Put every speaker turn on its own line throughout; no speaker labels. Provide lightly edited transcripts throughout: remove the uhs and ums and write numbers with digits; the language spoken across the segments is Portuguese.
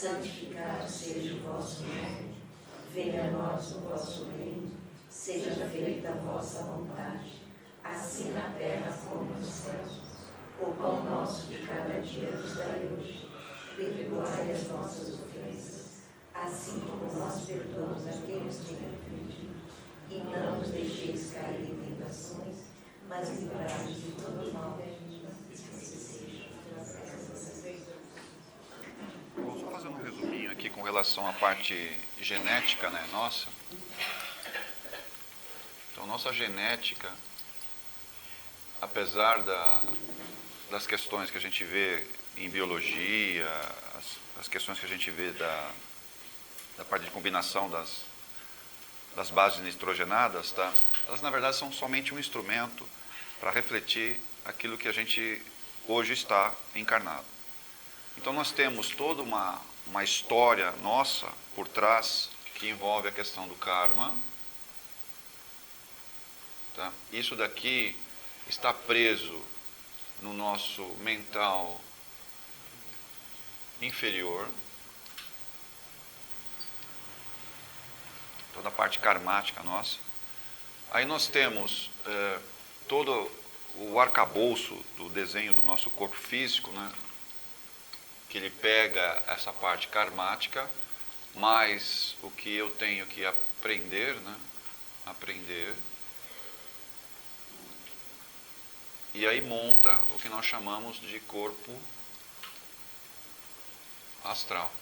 santificado seja o vosso nome, venha a nós o vosso reino, seja feita a vossa vontade, assim na terra como nos céus. O pão nosso de cada dia nos dai hoje, perdoai as nossas ofensas, assim como nós perdoamos a quem nos tem ofendido, e não nos deixeis cair em tentações, mas livrai-nos de todo mal.
Vou só fazer um resuminho aqui com relação à parte genética, né, nossa. Então, nossa genética, apesar das questões que a gente vê em biologia, as questões que a gente vê da parte de combinação das bases nitrogenadas, tá? Elas, na verdade, são somente um instrumento para refletir aquilo que a gente hoje está encarnado. Então, nós temos toda uma história nossa por trás que envolve a questão do karma. Tá? Isso daqui está preso no nosso mental inferior, toda a parte karmática nossa. Aí nós temos todo o arcabouço do desenho do nosso corpo físico, né? Que ele pega essa parte karmática, mais o que eu tenho que aprender, né? Aprender. E aí monta o que nós chamamos de corpo astral.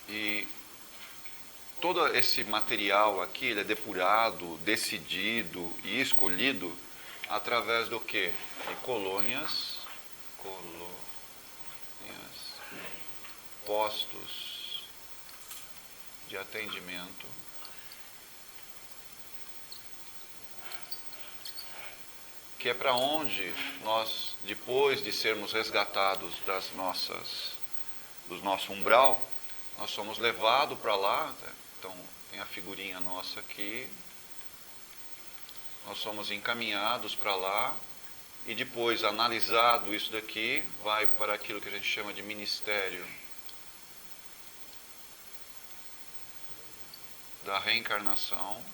E todo esse material aqui, ele é depurado, decidido e escolhido através do quê? De colônias, postos de atendimento, que é para onde nós, depois de sermos resgatados do nosso umbral, nós somos levados para lá. Então, tem a figurinha nossa aqui. Nós somos encaminhados para lá e depois, analisado isso daqui, vai para aquilo que a gente chama de ministério da reencarnação.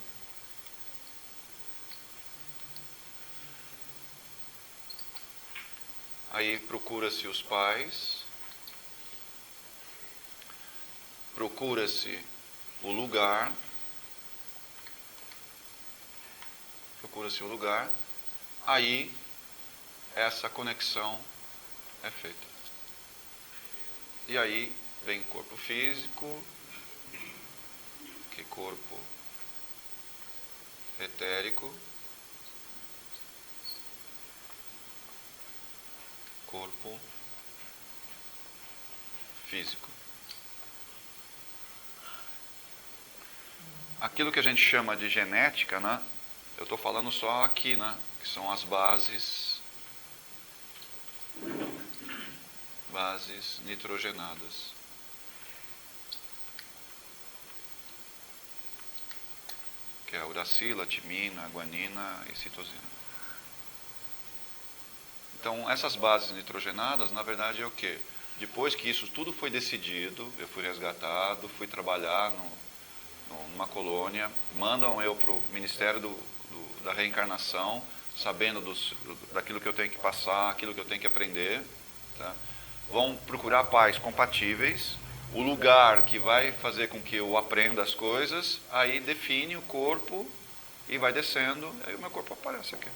Aí procura-se os pais, procura-se o lugar, aí essa conexão é feita. E aí vem corpo físico, que corpo etérico, corpo físico. Aquilo que a gente chama de genética, né? Eu estou falando só aqui, né? Que são as bases nitrogenadas. Que é a uracila, timina, guanina e citosina. Então, essas bases nitrogenadas, na verdade, é o quê? Depois que isso tudo foi decidido, eu fui resgatado, fui trabalhar numa colônia, mandam eu para o Ministério da Reencarnação, sabendo daquilo que eu tenho que passar, aquilo que eu tenho que aprender. Tá? Vão procurar pais compatíveis, o lugar que vai fazer com que eu aprenda as coisas, aí define o corpo e vai descendo, aí o meu corpo aparece aqui.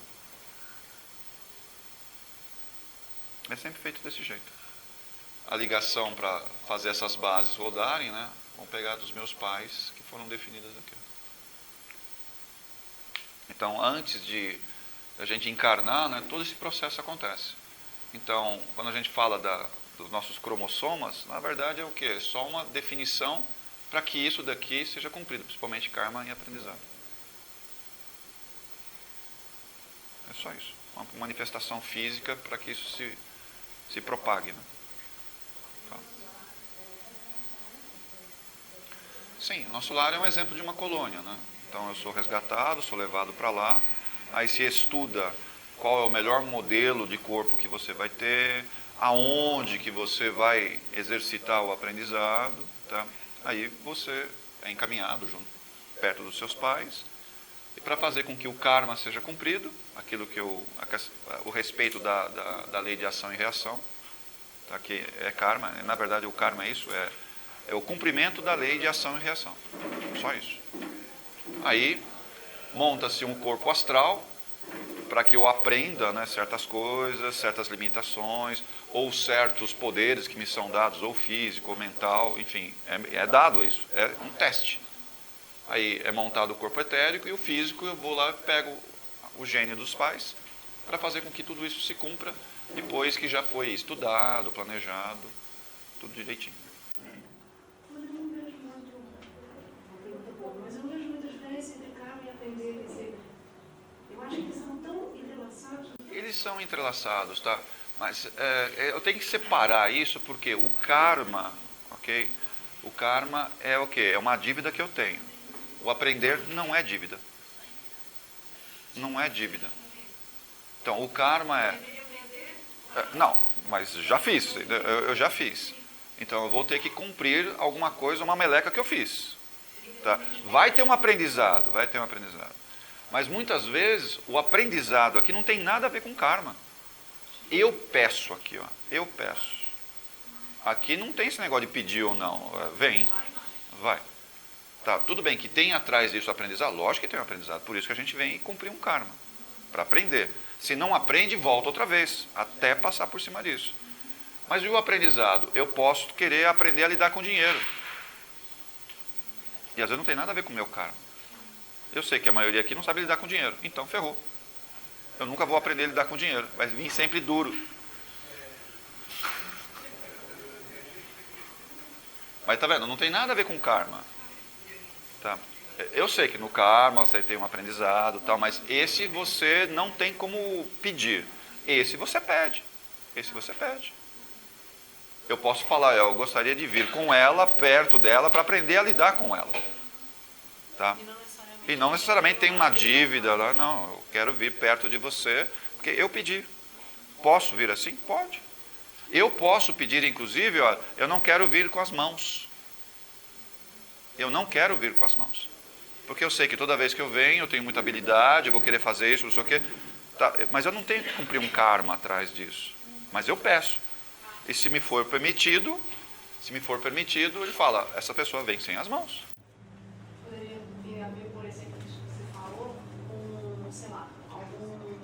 É sempre feito desse jeito. A ligação para fazer essas bases rodarem, né? Vão pegar dos meus pais que foram definidas aqui. Então, antes de a gente encarnar, né, todo esse processo acontece. Então, quando a gente fala dos nossos cromossomas, na verdade é o quê? É só uma definição para que isso daqui seja cumprido, principalmente karma e aprendizado. É só isso. Uma manifestação física para que isso se propague. Né? Tá. Sim, nosso lar é um exemplo de uma colônia. Né? Então eu sou resgatado, sou levado para lá, aí se estuda qual é o melhor modelo de corpo que você vai ter, aonde que você vai exercitar o aprendizado, tá? Aí você é encaminhado junto, perto dos seus pais, e para fazer com que o karma seja cumprido, aquilo que o respeito da lei de ação e reação, tá? Que é karma, na verdade o karma é isso, é o cumprimento da lei de ação e reação, só isso. Aí monta-se um corpo astral, para que eu aprenda, né, certas coisas, certas limitações, ou certos poderes que me são dados, ou físico, ou mental, enfim, é dado isso, é um teste. Aí é montado o corpo etérico e o físico, eu vou lá e pego o gênio dos pais, para fazer com que tudo isso se cumpra, depois que já foi estudado, planejado, tudo direitinho.
Mas eu não vejo muita diferença entre karma e aprender, quer dizer, eu acho que eles são tão entrelaçados.
Eles são entrelaçados, tá? Mas eu tenho que separar isso porque o karma, ok? O karma é o quê? É uma dívida que eu tenho. O aprender não é dívida. Não é dívida. Então, o karma não, mas já fiz. Eu já fiz. Então, eu vou ter que cumprir alguma coisa, uma meleca que eu fiz. Tá? Vai ter um aprendizado, vai ter um aprendizado. Mas muitas vezes o aprendizado aqui não tem nada a ver com karma. Eu peço aqui, ó. Eu peço. Aqui não tem esse negócio de pedir ou não. Vem, vai. Tá, tudo bem que tem atrás disso aprendizado. Lógico que tem um aprendizado. Por isso que a gente vem cumprir um karma. Para aprender. Se não aprende, volta outra vez. Até passar por cima disso. Mas e o aprendizado? Eu posso querer aprender a lidar com dinheiro. E às vezes não tem nada a ver com o meu karma. Eu sei que a maioria aqui não sabe lidar com dinheiro. Então, ferrou. Eu nunca vou aprender a lidar com dinheiro. Vai vir sempre duro. Mas tá vendo? Não tem nada a ver com karma. Tá? Eu sei que no karma você tem um aprendizado, tal, mas esse você não tem como pedir. Esse você pede. Esse você pede. Eu posso falar, eu gostaria de vir com ela, perto dela, para aprender a lidar com ela. Tá? E não necessariamente tem uma dívida lá, não, eu quero vir perto de você, porque eu pedi. Posso vir assim? Pode. Eu posso pedir, inclusive, ó, eu não quero vir com as mãos. Eu não quero vir com as mãos. Porque eu sei que toda vez que eu venho, eu tenho muita habilidade, eu vou querer fazer isso, não sei o quê. Tá, mas eu não tenho que cumprir um karma atrás disso. Mas eu peço. E se me for permitido, ele fala, essa pessoa vem sem as mãos.
Poderia ter a ver, por exemplo, isso que você falou, com, sei lá, algum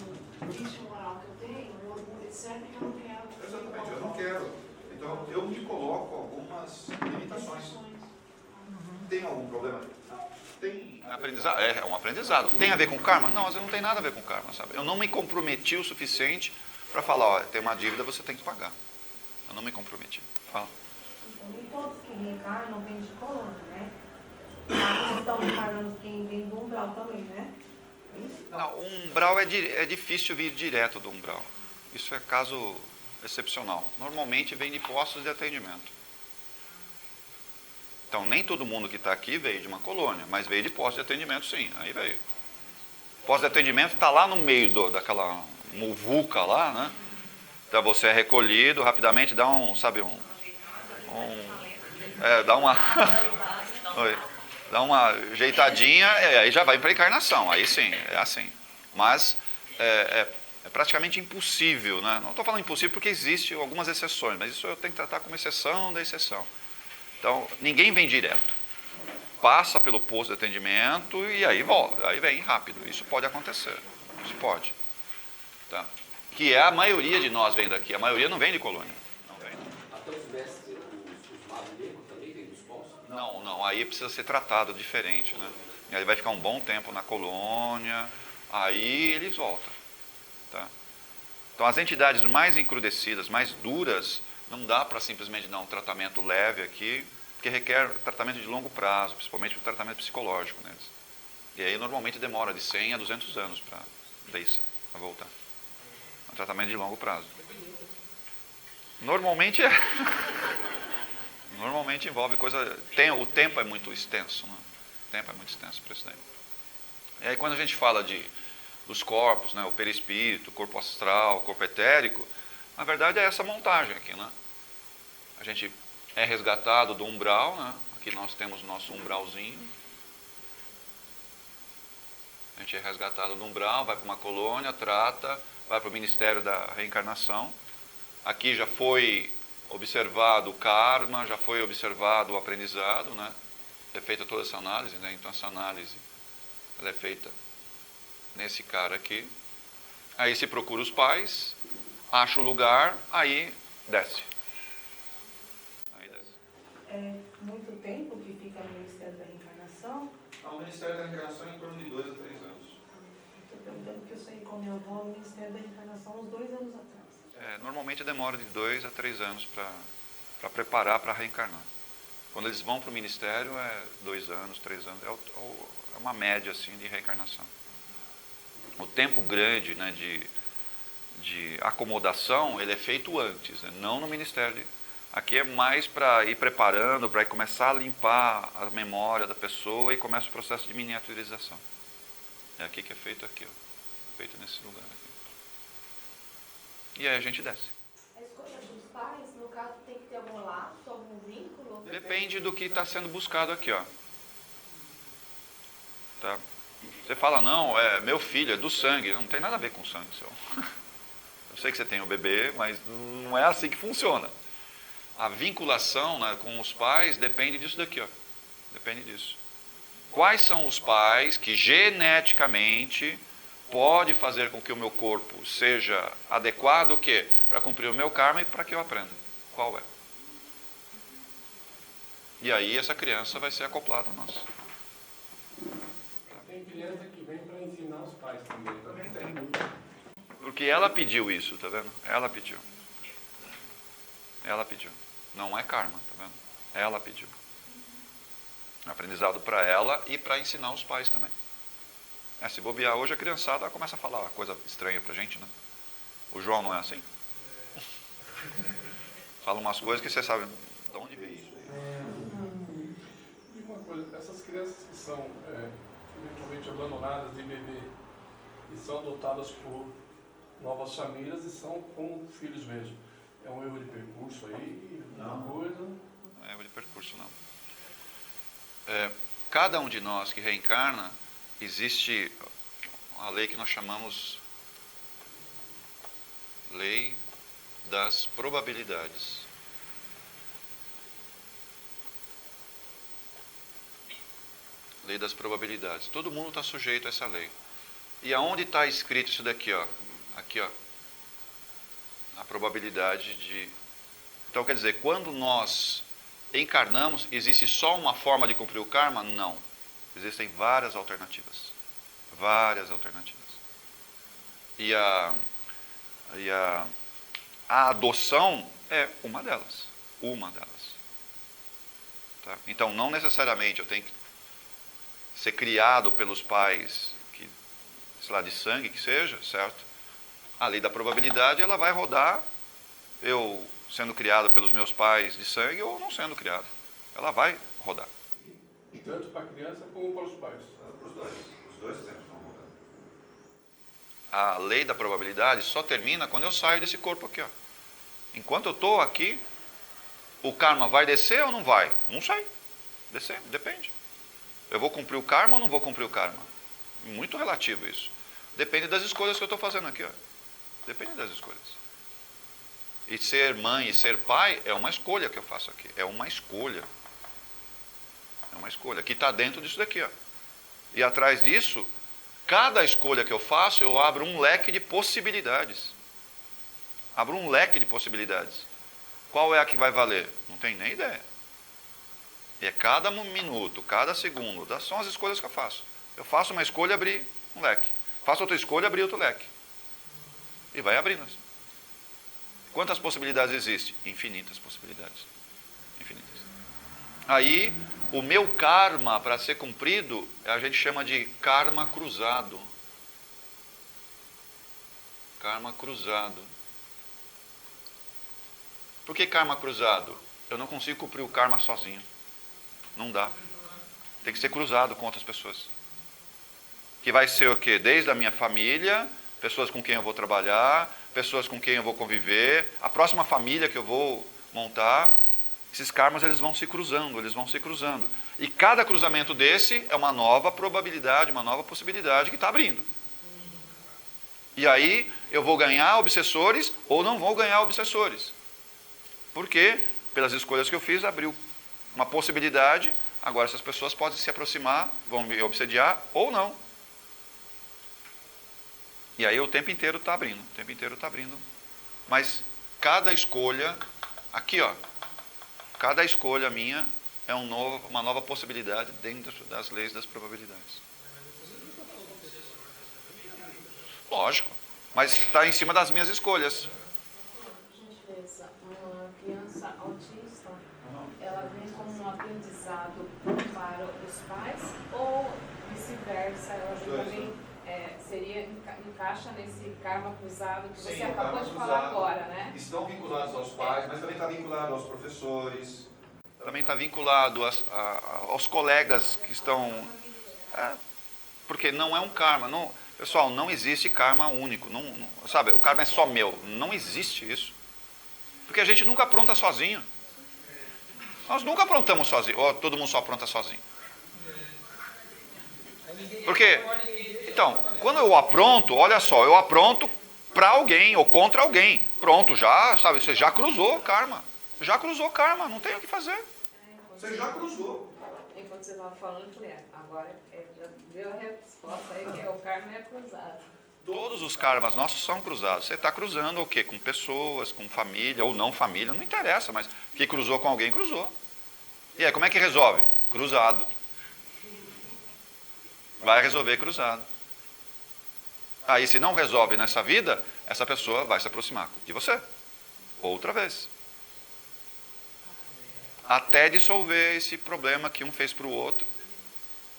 vício moral que eu tenho, um orgulho, etc., que eu não quero.
Exatamente, eu não quero. Então, eu me coloco algumas limitações. Tem algum problema? Não. Tem aprendizado? É um aprendizado. Tem a ver com karma? Não, às vezes não tem nada a ver com karma, sabe? Eu não me comprometi o suficiente para falar, ó, tem uma dívida, você tem que pagar. Eu não me comprometi. Fala.
Nem todos que reencarnam vêm de colônia, né? Mas estão reencarnando quem vem do umbral também, né?
Não, o umbral é difícil vir direto do umbral. Isso é caso excepcional. Normalmente vem de postos de atendimento. Então, nem todo mundo que está aqui veio de uma colônia, mas veio de posto de atendimento, sim. Aí veio. Posto de atendimento está lá no meio daquela muvuca lá, né? Então, você é recolhido, rapidamente dá dá uma ajeitadinha, aí já vai para a encarnação, aí sim, é assim. Mas é praticamente impossível, né? Não estou falando impossível porque existem algumas exceções, mas isso eu tenho que tratar como exceção da exceção. Então, ninguém vem direto. Passa pelo posto de atendimento e aí volta, aí vem rápido. Isso pode acontecer, isso pode. Tá? Que é a maioria de nós vem daqui, a maioria não vem de colônia. Não vem.
Até os mestres, os magos negros também vêm dos postos?
Não, aí precisa ser tratado diferente, né? E aí vai ficar um bom tempo na colônia, aí eles voltam. Tá? Então as entidades mais encrudecidas, mais duras, não dá para simplesmente dar um tratamento leve aqui, porque requer tratamento de longo prazo, principalmente o tratamento psicológico neles. E aí normalmente demora de 100 a 200 anos para voltar. É um tratamento de longo prazo. Normalmente Normalmente envolve coisa... o tempo é muito extenso, né? O tempo é muito extenso para isso daí. E aí quando a gente fala dos corpos, né? O perispírito, o corpo astral, o corpo etérico, na verdade é essa montagem aqui, né? A gente é resgatado do umbral, né? Aqui nós temos o nosso umbralzinho. A gente é resgatado do umbral, vai para uma colônia, trata, vai para o Ministério da Reencarnação. Aqui já foi observado o karma, já foi observado o aprendizado, né? É feita toda essa análise, né? Então essa análise ela é feita nesse cara aqui. Aí se procura os pais, acha o lugar, aí desce.
É muito tempo que fica no Ministério da Reencarnação.
O Ministério da Reencarnação é em torno de 2 a 3 anos.
Estou perguntando que eu saí com minha avó no Ministério da Reencarnação uns 2 anos atrás.
Normalmente demora de 2 a 3 anos para preparar para reencarnar. Quando eles vão para o Ministério é 2 anos, 3 anos. É uma média assim, de reencarnação. O tempo grande, né, de acomodação ele é feito antes, né, não no Ministério. Aqui é mais para ir preparando, para começar a limpar a memória da pessoa e começa o processo de miniaturização. É aqui que é feito aqui, ó. Feito nesse lugar aqui. E aí a gente desce.
A escolha dos pais, no caso, tem que ter algum laço, algum vínculo?
Depende do que está sendo buscado aqui, ó. Tá? Você fala, não, é meu filho, é do sangue. Não tem nada a ver com o sangue seu. Eu sei que você tem um bebê, mas não é assim que funciona. A vinculação, né, com os pais depende disso daqui, ó. Depende disso. Quais são os pais que geneticamente pode fazer com que o meu corpo seja adequado o quê? Para cumprir o meu karma e para que eu aprenda. Qual é? E aí essa criança vai ser acoplada a nós.
Tem criança que vem para ensinar os pais também.
Porque ela pediu isso, tá vendo? Ela pediu. Ela pediu. Não é karma, tá vendo? Ela pediu. Aprendizado para ela e para ensinar os pais também. Se bobear hoje, a criançada começa a falar coisa estranha pra gente, né? O João não é assim. Fala umas coisas que você sabe de onde veio isso.
E uma coisa, essas crianças que são eventualmente abandonadas de bebê e são adotadas por novas famílias e são como filhos mesmo. É um erro de percurso aí? Não. Coisa?
Não é erro de percurso, não. Cada um de nós que reencarna, existe a lei que nós chamamos lei das probabilidades. Lei das probabilidades. Todo mundo está sujeito a essa lei. E aonde está escrito isso daqui, ó? Aqui, ó. A probabilidade de... Então, quer dizer, quando nós encarnamos, existe só uma forma de cumprir o karma? Não. Existem várias alternativas. Várias alternativas. E a adoção é uma delas. Uma delas. Tá? Então, não necessariamente eu tenho que ser criado pelos pais, que, sei lá, de sangue que seja, certo? A lei da probabilidade, ela vai rodar, eu sendo criado pelos meus pais de sangue ou não sendo criado. Ela vai rodar.
Tanto para a criança como para os pais.
Para os dois. Os dois tempos vão rodar. A lei da probabilidade só termina quando eu saio desse corpo aqui, ó. Enquanto eu estou aqui, o karma vai descer ou não vai? Não sei. Descer, depende. Eu vou cumprir o karma ou não vou cumprir o karma? Muito relativo isso. Depende das escolhas que eu estou fazendo aqui, ó. Depende das escolhas. E ser mãe e ser pai é uma escolha que eu faço aqui. É uma escolha. É uma escolha. Que está dentro disso daqui, ó. E atrás disso, cada escolha que eu faço, eu abro um leque de possibilidades. Abro um leque de possibilidades. Qual é a que vai valer? Não tenho nem ideia. E é cada minuto, cada segundo. São as escolhas que eu faço. Eu faço uma escolha, abrir um leque. Faço outra escolha, abrir outro leque. E vai abrindo. Quantas possibilidades existem? Infinitas possibilidades. Infinitas. Aí, o meu karma, para ser cumprido, a gente chama de karma cruzado. Karma cruzado. Por que karma cruzado? Eu não consigo cumprir o karma sozinho. Não dá. Tem que ser cruzado com outras pessoas. que vai ser o quê? Desde a minha família, pessoas com quem eu vou trabalhar, pessoas com quem eu vou conviver, a próxima família que eu vou montar. Esses karmas eles vão se cruzando, E cada cruzamento desse é uma nova probabilidade, uma nova possibilidade que está abrindo. E aí eu vou ganhar obsessores ou não vou ganhar obsessores. Porque, pelas escolhas que eu fiz, abriu uma possibilidade. Agora essas pessoas podem se aproximar, vão me obsediar ou não. E aí o tempo inteiro está abrindo, Mas cada escolha, aqui ó, cada escolha minha é uma nova possibilidade dentro das leis das probabilidades. Lógico, mas está em cima das minhas escolhas.
Gentileza, uma criança autista, ela vem como um aprendizado para os pais ou vice-versa? Ela também encaixa nesse karma cruzado que você acabou de falar agora, né?
Estão vinculados aos pais, mas também está vinculado aos professores. Também está vinculado aos colegas que estão... porque não é um karma. Não, pessoal, não existe karma único. Sabe, o karma é só meu. Não existe isso. Porque a gente nunca apronta sozinho. Nós nunca aprontamos sozinho. Ou todo mundo só apronta sozinho. Porque, então, quando eu apronto, olha só, eu apronto para alguém ou contra alguém. Pronto, já, sabe, você já cruzou o karma. Já cruzou o karma, não tem o que fazer. Você já cruzou.
Enquanto você estava falando, eu falei, agora já deu a resposta aí, que o karma é cruzado.
Todos os karmas nossos são cruzados. Você está cruzando o quê? Com pessoas, com família ou não família, não interessa, mas que cruzou com alguém, cruzou. E aí, como é que resolve? Cruzado. Vai resolver cruzado. Aí, se não resolve nessa vida, essa pessoa vai se aproximar de você. Outra vez. Até dissolver esse problema que um fez para o outro.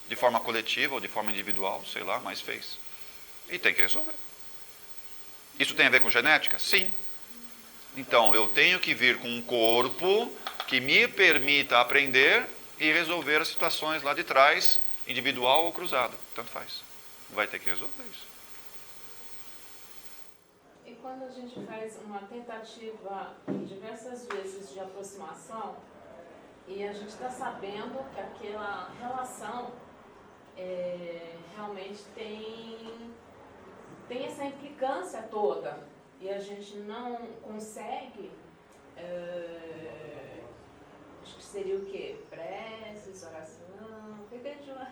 De forma coletiva ou de forma individual, sei lá, mas fez. E tem que resolver. Isso tem a ver com genética? Sim. Então, eu tenho que vir com um corpo que me permita aprender e resolver as situações lá de trás, individual ou cruzado. Tanto faz. Vai ter que resolver isso.
E quando a gente faz uma tentativa diversas vezes de aproximação, e a gente está sabendo que aquela relação realmente tem essa implicância toda, e a gente não consegue, acho que seria o quê? Preces, oração, o que a gente vai...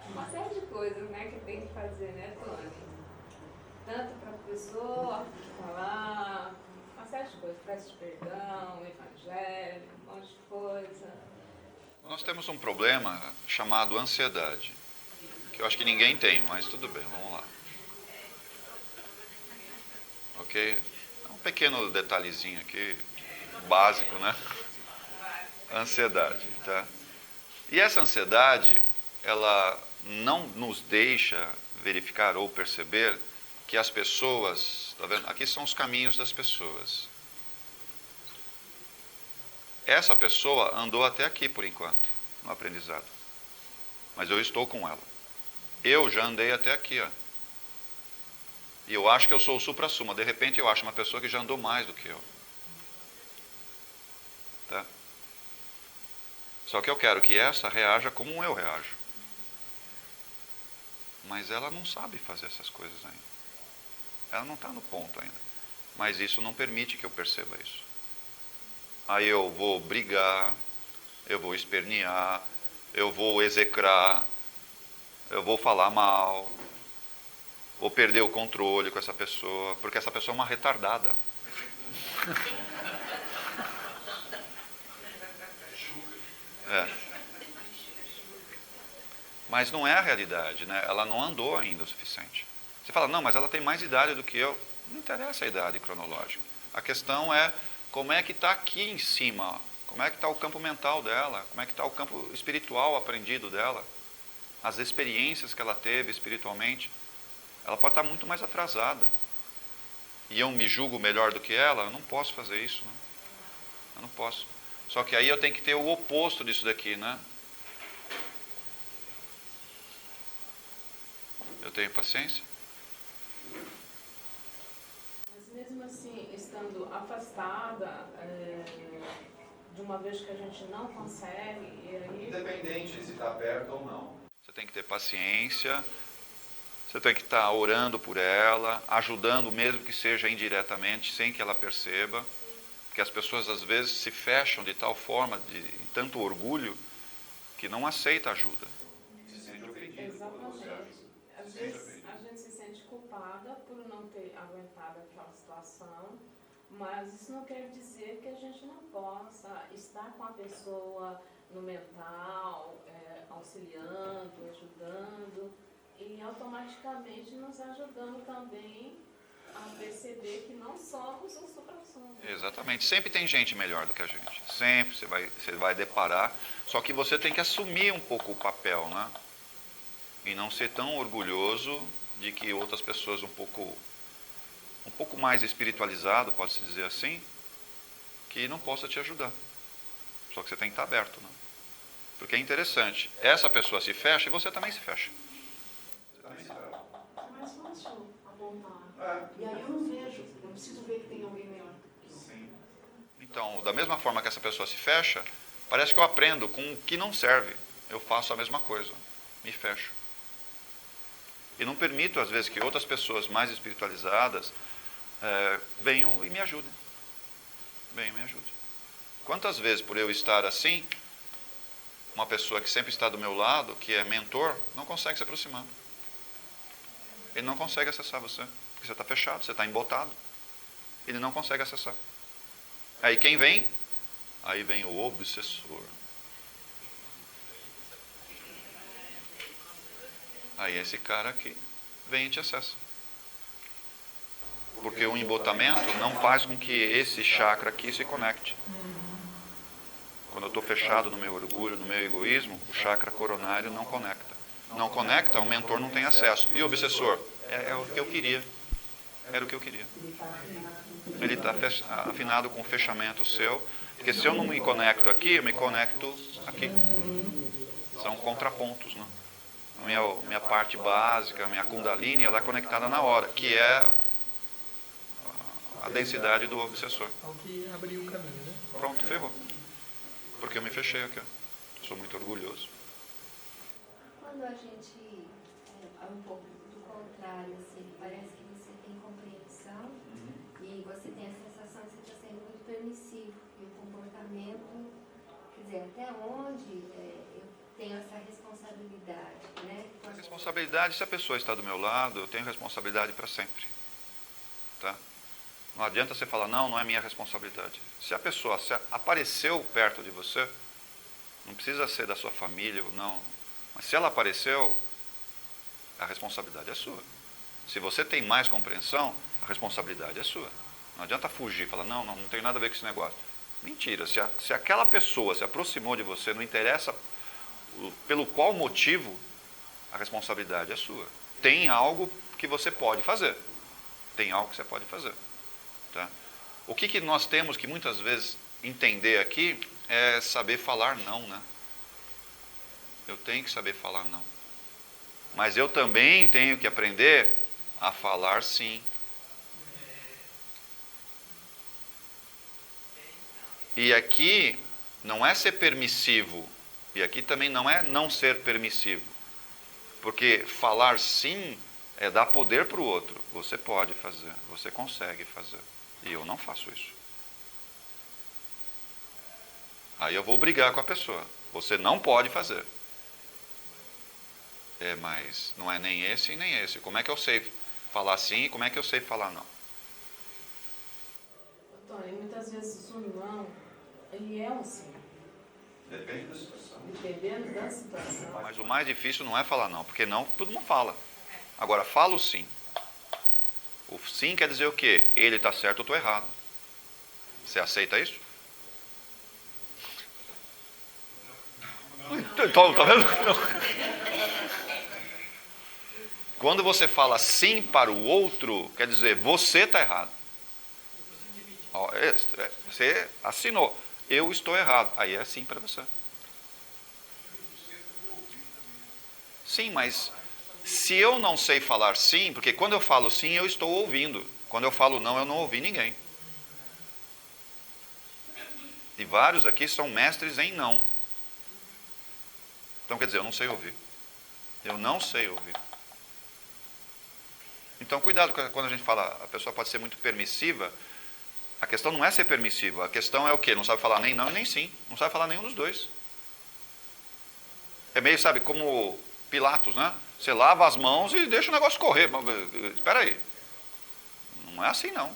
uma série de coisas, né, que tem que fazer, né, Tony? Tanto para a pessoa falar, uma série de coisas, prece de perdão, evangelho, um monte de coisa.
Nós temos um problema chamado ansiedade, que eu acho que ninguém tem, mas tudo bem, vamos lá. Ok? Um pequeno detalhezinho aqui, básico, né? Ansiedade, tá? E essa ansiedade, ela não nos deixa verificar ou perceber que as pessoas, tá vendo? Aqui são os caminhos das pessoas. Essa pessoa andou até aqui por enquanto, no aprendizado. Mas eu estou com ela. Eu já andei até aqui, ó. E eu acho que eu sou o supra-suma. De repente eu acho uma pessoa que já andou mais do que eu. Tá? Só que eu quero que essa reaja como eu reajo. Mas ela não sabe fazer essas coisas ainda. Ela não está no ponto ainda. Mas isso não permite que eu perceba isso. Aí eu vou brigar, eu vou espernear, eu vou execrar, eu vou falar mal, vou perder o controle com essa pessoa, porque essa pessoa é uma retardada. Mas não é a realidade, né? Ela não andou ainda o suficiente. Você fala, não, mas ela tem mais idade do que eu. Não interessa a idade cronológica. A questão é como é que está aqui em cima, ó. Como é que está o campo mental dela, como é que está o campo espiritual aprendido dela, as experiências que ela teve espiritualmente. Ela pode estar muito mais atrasada. E eu me julgo melhor do que ela, eu não posso fazer isso, né? Eu não posso. Só que aí eu tenho que ter o oposto disso daqui, né? Eu tenho paciência?
Mas mesmo assim, estando afastada, de uma vez que a gente não consegue, e aí...
Independente se está perto ou não. Você tem que ter paciência, você tem que estar orando por ela, ajudando, mesmo que seja indiretamente, sem que ela perceba. Porque as pessoas às vezes se fecham de tal forma, de tanto orgulho, que não aceita ajuda. Se sente ofendido.
Exatamente. Às vezes a gente se sente culpada por não ter aguentado aquela situação, mas isso não quer dizer que a gente não possa estar com a pessoa no mental, auxiliando, ajudando, e automaticamente nos ajudando também a perceber que não somos o supra-sumo.
Exatamente. Sempre tem gente melhor do que a gente. Sempre você vai deparar. Só que você tem que assumir um pouco o papel, né? E não ser tão orgulhoso de que outras pessoas um pouco mais espiritualizado, pode-se dizer assim, que não possa te ajudar. Só que você tem que estar aberto, né? Porque é interessante. Essa pessoa se fecha e você também se fecha. Você também se fecha.
É mais fácil apontar. E aí eu não vejo, eu preciso ver que tem alguém melhor que eu.
Sim. Então, da mesma forma que essa pessoa se fecha, parece que eu aprendo com o que não serve. Eu faço a mesma coisa. Me fecho. E não permito, às vezes, que outras pessoas mais espiritualizadas venham e me ajudem. Venham e me ajudem. Quantas vezes, por eu estar assim, uma pessoa que sempre está do meu lado, que é mentor, não consegue se aproximar. Ele não consegue acessar você. Porque você está fechado, você está embotado. Ele não consegue acessar. Aí quem vem? Aí vem o obsessor. Aí esse cara aqui vem e te acessa. Porque o embotamento não faz com que esse chakra aqui se conecte. Quando eu estou fechado no meu orgulho, no meu egoísmo, o chakra coronário não conecta. Não conecta, o mentor não tem acesso. E o obsessor? É o que eu queria. Era o que eu queria. Ele está afinado com o fechamento seu. Porque se eu não me conecto aqui, eu me conecto aqui. São contrapontos, né? Minha parte básica, minha kundalini, ela é conectada na hora, que é a densidade do obsessor.
Ao que abriu o caminho, né?
Pronto, ferrou. Porque eu me fechei aqui. Sou muito orgulhoso.
Quando a gente é um pouco do contrário, assim, parece que você tem compreensão e você tem a sensação que você está sendo muito permissivo. E o comportamento, quer dizer, até onde eu tenho essa responsabilidade, né?
A responsabilidade, se a pessoa está do meu lado, eu tenho responsabilidade para sempre. Tá? Não adianta você falar, não é minha responsabilidade. Se a pessoa apareceu perto de você, não precisa ser da sua família ou não, mas se ela apareceu, a responsabilidade é sua. Se você tem mais compreensão, a responsabilidade é sua. Não adianta fugir, falar, não tem nada a ver com esse negócio. Mentira, se aquela pessoa se aproximou de você, não interessa pelo qual motivo, a responsabilidade é sua. Tem algo que você pode fazer. Tem algo que você pode fazer. Tá? O que nós temos que muitas vezes entender aqui é saber falar não, né? Eu tenho que saber falar não. Mas eu também tenho que aprender a falar sim. E aqui não é ser permissivo. E aqui também não é não ser permissivo. Porque falar sim é dar poder para o outro. Você pode fazer, você consegue fazer. E eu não faço isso. Aí eu vou brigar com a pessoa. Você não pode fazer. Mas não é nem esse e nem esse. Como é que eu sei falar sim e como é que eu sei falar não?
Tony, muitas vezes o não, ele é um sim.
Depende da situação.
Dependendo da situação.
Mas o mais difícil não é falar não, porque não todo mundo fala. Agora, fala o sim. O sim quer dizer o quê? Ele está certo, eu estou errado. Você aceita isso? Então, tá vendo? Quando você fala sim para o outro, quer dizer, você está errado. Você assinou, eu estou errado. Aí é sim para você. Sim, mas Se eu não sei falar sim, porque quando eu falo sim, eu estou ouvindo. Quando eu falo não, eu não ouvi ninguém. E vários aqui são mestres em não. Então quer dizer, eu não sei ouvir. Eu não sei ouvir. Então cuidado quando a gente fala, a pessoa pode ser muito permissiva. A questão não é ser permissiva, a questão é o quê? Não sabe falar nem não e nem sim. Não sabe falar nenhum dos dois. É meio, sabe, como Pilatos, né? Você lava as mãos e deixa o negócio correr. Espera aí. Não é assim, não.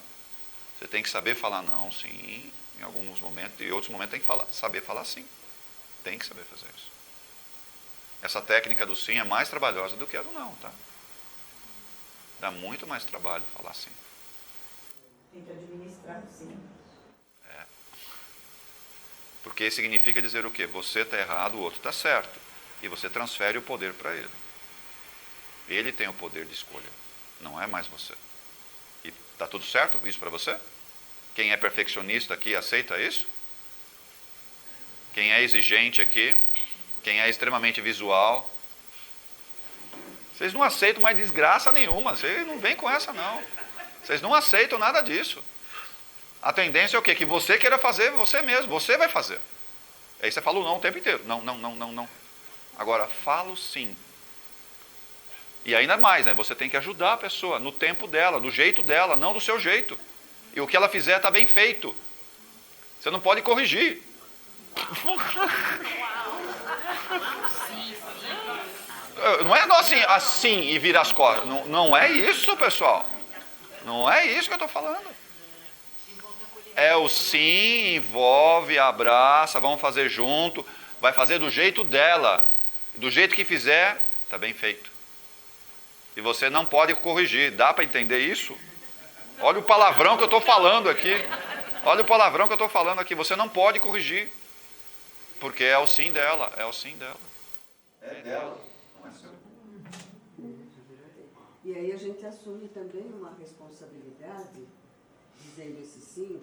Você tem que saber falar não, sim, em alguns momentos, e em outros momentos tem que saber falar sim. Tem que saber fazer isso. Essa técnica do sim é mais trabalhosa do que a do não, tá? Dá muito mais trabalho falar sim.
Tem que administrar sim.
Porque significa dizer o quê? Você está errado, o outro está certo. E você transfere o poder para ele. Ele tem o poder de escolha. Não é mais você. E está tudo certo isso para você? Quem é perfeccionista aqui aceita isso? Quem é exigente aqui? Quem é extremamente visual? Vocês não aceitam mais desgraça nenhuma. Vocês não vêm com essa, não. Vocês não aceitam nada disso. A tendência é o quê? Que você queira fazer você mesmo. Você vai fazer. Aí você fala o não o tempo inteiro. Não, não, não, não, não. Agora, falo sim. E ainda mais, né? Você tem que ajudar a pessoa no tempo dela, do jeito dela, não do seu jeito. E o que ela fizer está bem feito. Você não pode corrigir. Não é assim e vira as costas. Não, não é isso, pessoal. Não é isso que eu estou falando. É o sim, envolve, abraça, vamos fazer junto. Vai fazer do jeito dela. Do jeito que fizer, está bem feito. E você não pode corrigir. Dá para entender isso? Olha o palavrão que eu estou falando aqui. Olha o palavrão que eu estou falando aqui. Você não pode corrigir. Porque é o sim dela. É o sim dela. É dela. Não é seu.
E aí a gente assume também uma responsabilidade, dizendo esse sim,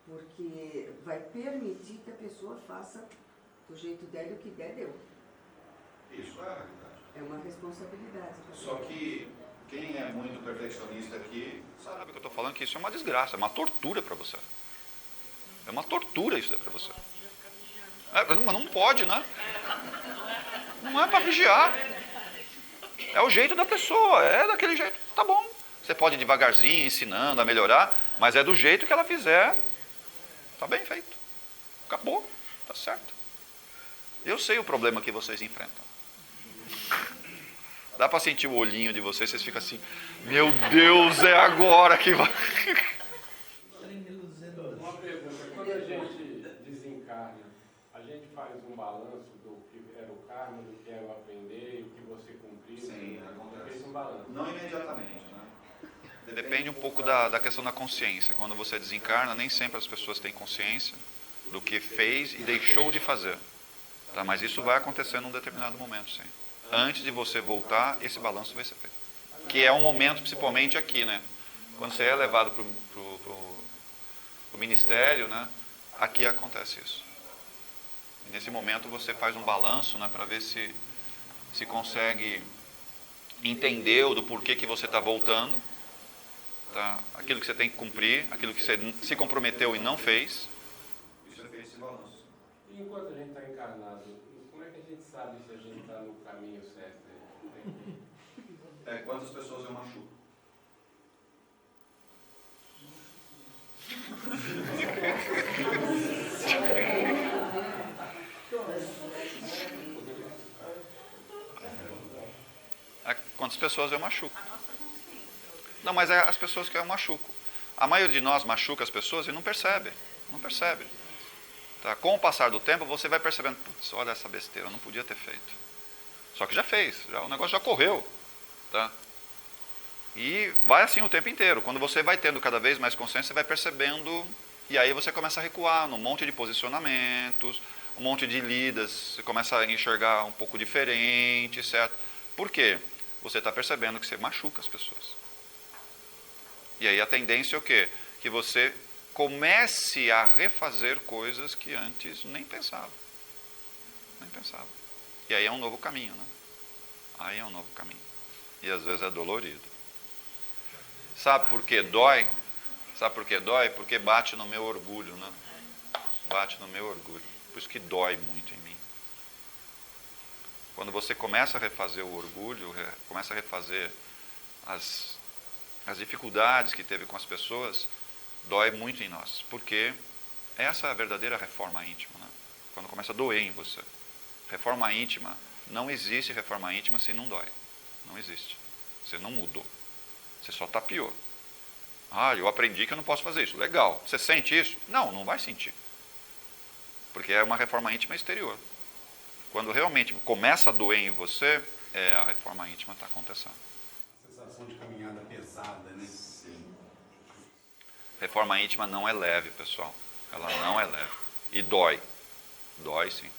porque vai permitir que a pessoa faça do jeito dela e o que der, deu.
Isso é a realidade.
É uma responsabilidade.
Só que quem é muito perfeccionista aqui sabe o que eu estou falando, que isso é uma desgraça, é uma tortura para você. É uma tortura isso para você. Mas não pode, né? Não é para vigiar. É o jeito da pessoa, é daquele jeito, tá bom. Você pode ir devagarzinho, ensinando a melhorar, mas é do jeito que ela fizer, tá bem feito. Acabou, tá certo. Eu sei o problema que vocês enfrentam. Dá para sentir o olhinho de vocês ficam assim, meu Deus, é agora que vai.
Uma pergunta, quando a gente desencarna, a gente faz um balanço do que era o karma, do que era o aprender, e o que você cumpriu?
Sim, acontece.
Fez um balanço.
Não imediatamente, né? Depende um pouco da questão da consciência. Quando você desencarna, nem sempre as pessoas têm consciência do que fez e deixou de fazer. Tá? Mas isso vai acontecer num determinado momento, sim. Antes de você voltar, esse balanço vai ser feito. Que é um momento, principalmente aqui, né? Quando você é levado para o ministério, né? Aqui acontece isso. E nesse momento você faz um balanço, né? Para ver se consegue entender do porquê que você está voltando. Tá? Aquilo que você tem que cumprir, aquilo que você se comprometeu e não fez. Isso é feito esse balanço.
E enquanto a gente está encarnado, como é que a gente sabe se a gente está no caminho certo?
Quantas pessoas eu machuco? Quantas pessoas eu machuco? Não, mas é as pessoas que eu machuco. A maioria de nós machuca as pessoas e não percebe. Não percebe. Tá? Com o passar do tempo, você vai percebendo, putz, olha essa besteira, eu não podia ter feito. Só que já fez, o negócio já correu. Tá? E vai assim o tempo inteiro. Quando você vai tendo cada vez mais consciência, você vai percebendo, e aí você começa a recuar num monte de posicionamentos, um monte de lidas, você começa a enxergar um pouco diferente, certo? Por quê? Você está percebendo que você machuca as pessoas. E aí a tendência é o quê? Que você comece a refazer coisas que antes nem pensava. Nem pensava. E aí é um novo caminho, né? Aí é um novo caminho. E às vezes é dolorido. Sabe por que dói? Sabe por que dói? Porque bate no meu orgulho, né? Bate no meu orgulho. Por isso que dói muito em mim. Quando você começa a refazer o orgulho, começa a refazer as dificuldades que teve com as pessoas, dói muito em nós. Porque essa é a verdadeira reforma íntima, né? Quando começa a doer em você. Reforma íntima, não existe reforma íntima se não dói. Não existe. Você não mudou. Você só tapeou. Ah, eu aprendi que eu não posso fazer isso. Legal. Você sente isso? Não, não vai sentir. Porque é uma reforma íntima exterior. Quando realmente começa a doer em você, a reforma íntima está acontecendo.
Sensação de caminhada pesada, né? Sim.
Reforma íntima não é leve, pessoal. Ela não é leve. E dói. Dói, sim.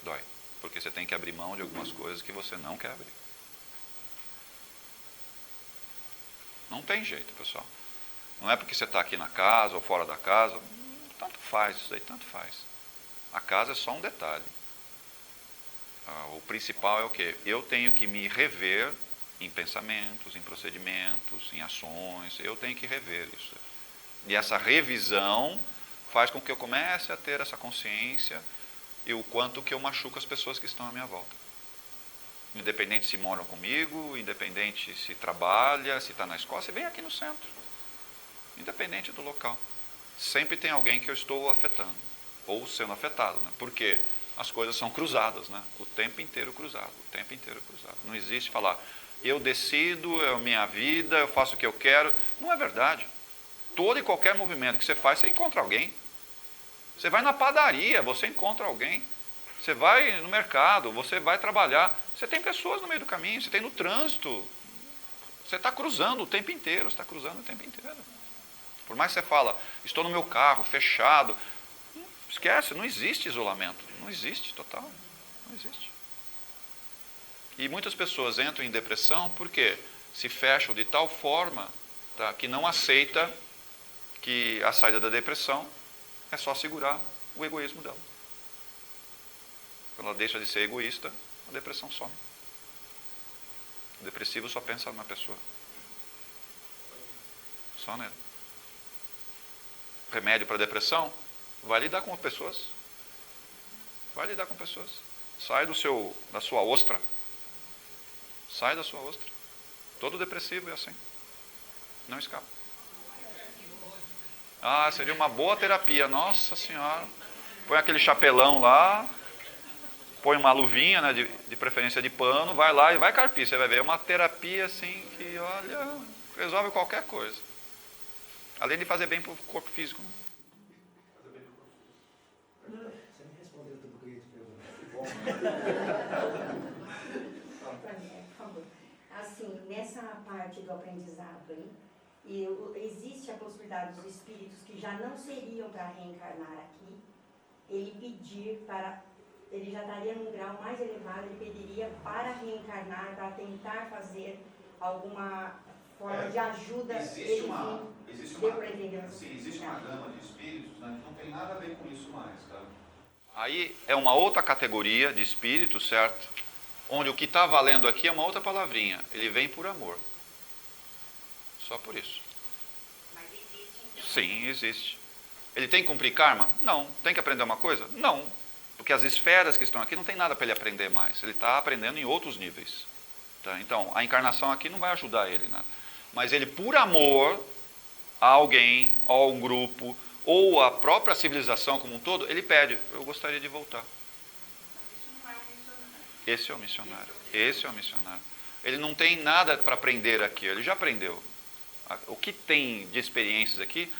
Dói. Porque você tem que abrir mão de algumas coisas que você não quer abrir. Não tem jeito, pessoal. Não é porque você está aqui na casa ou fora da casa. Tanto faz, isso aí tanto faz. A casa é só um detalhe. O principal é o quê? Eu tenho que me rever em pensamentos, em procedimentos, em ações. Eu tenho que rever isso. E essa revisão faz com que eu comece a ter essa consciência e o quanto que eu machuco as pessoas que estão à minha volta. Independente se moram comigo, independente se trabalha, se está na escola, se vem aqui no centro. Independente do local. Sempre tem alguém que eu estou afetando, ou sendo afetado, né? Porque as coisas são cruzadas, né? O tempo inteiro cruzado, o tempo inteiro cruzado. Não existe falar, eu decido, é a minha vida, eu faço o que eu quero. Não é verdade. Todo e qualquer movimento que você faz, você encontra alguém. Você vai na padaria, você encontra alguém. Você vai no mercado, você vai trabalhar. Você tem pessoas no meio do caminho, você tem no trânsito. Você está cruzando o tempo inteiro, você está cruzando o tempo inteiro. Por mais que você fala, estou no meu carro, fechado. Esquece, não existe isolamento. Não existe, total. Não existe. E muitas pessoas entram em depressão porque se fecham de tal forma, tá, que não aceita que a saída da depressão é só segurar o egoísmo dela. Quando ela deixa de ser egoísta, a depressão some. O depressivo só pensa na pessoa. Só nela. Remédio para depressão, vai lidar com pessoas. Vai lidar com pessoas. Sai da sua ostra. Sai da sua ostra. Todo depressivo é assim. Não escapa. Ah, seria uma boa terapia. Nossa Senhora. Põe aquele chapelão lá. Põe uma luvinha, né, de preferência de pano. Vai lá e vai carpir. Você vai ver. É uma terapia assim que, olha, resolve qualquer coisa. Além de fazer bem para o corpo físico.
Você me respondeu tudo que eu ia te perguntar.
Por favor. Assim, nessa parte do aprendizado aí, existe a possibilidade dos espíritos que já não seriam para reencarnar aqui, ele já estaria num grau mais elevado, ele pediria para reencarnar, para tentar fazer alguma forma de ajuda.
Existe uma gama de espíritos, né, que não tem nada a ver com isso mais. Tá? Aí é uma outra categoria de espíritos, certo? Onde o que está valendo aqui é uma outra palavrinha. Ele vem por amor. Só por isso.
Mas existe, então?
Sim, existe. Ele tem que cumprir karma? Não. Tem que aprender uma coisa? Não. Porque as esferas que estão aqui não tem nada para ele aprender mais. Ele está aprendendo em outros níveis. Tá? Então, a encarnação aqui não vai ajudar ele, né? Mas ele, por amor a alguém, a um grupo, ou a própria civilização como um todo, ele pede, eu gostaria de voltar. Esse é o missionário. Esse é o missionário. Ele não tem nada para aprender aqui, ele já aprendeu. O que tem de experiências aqui,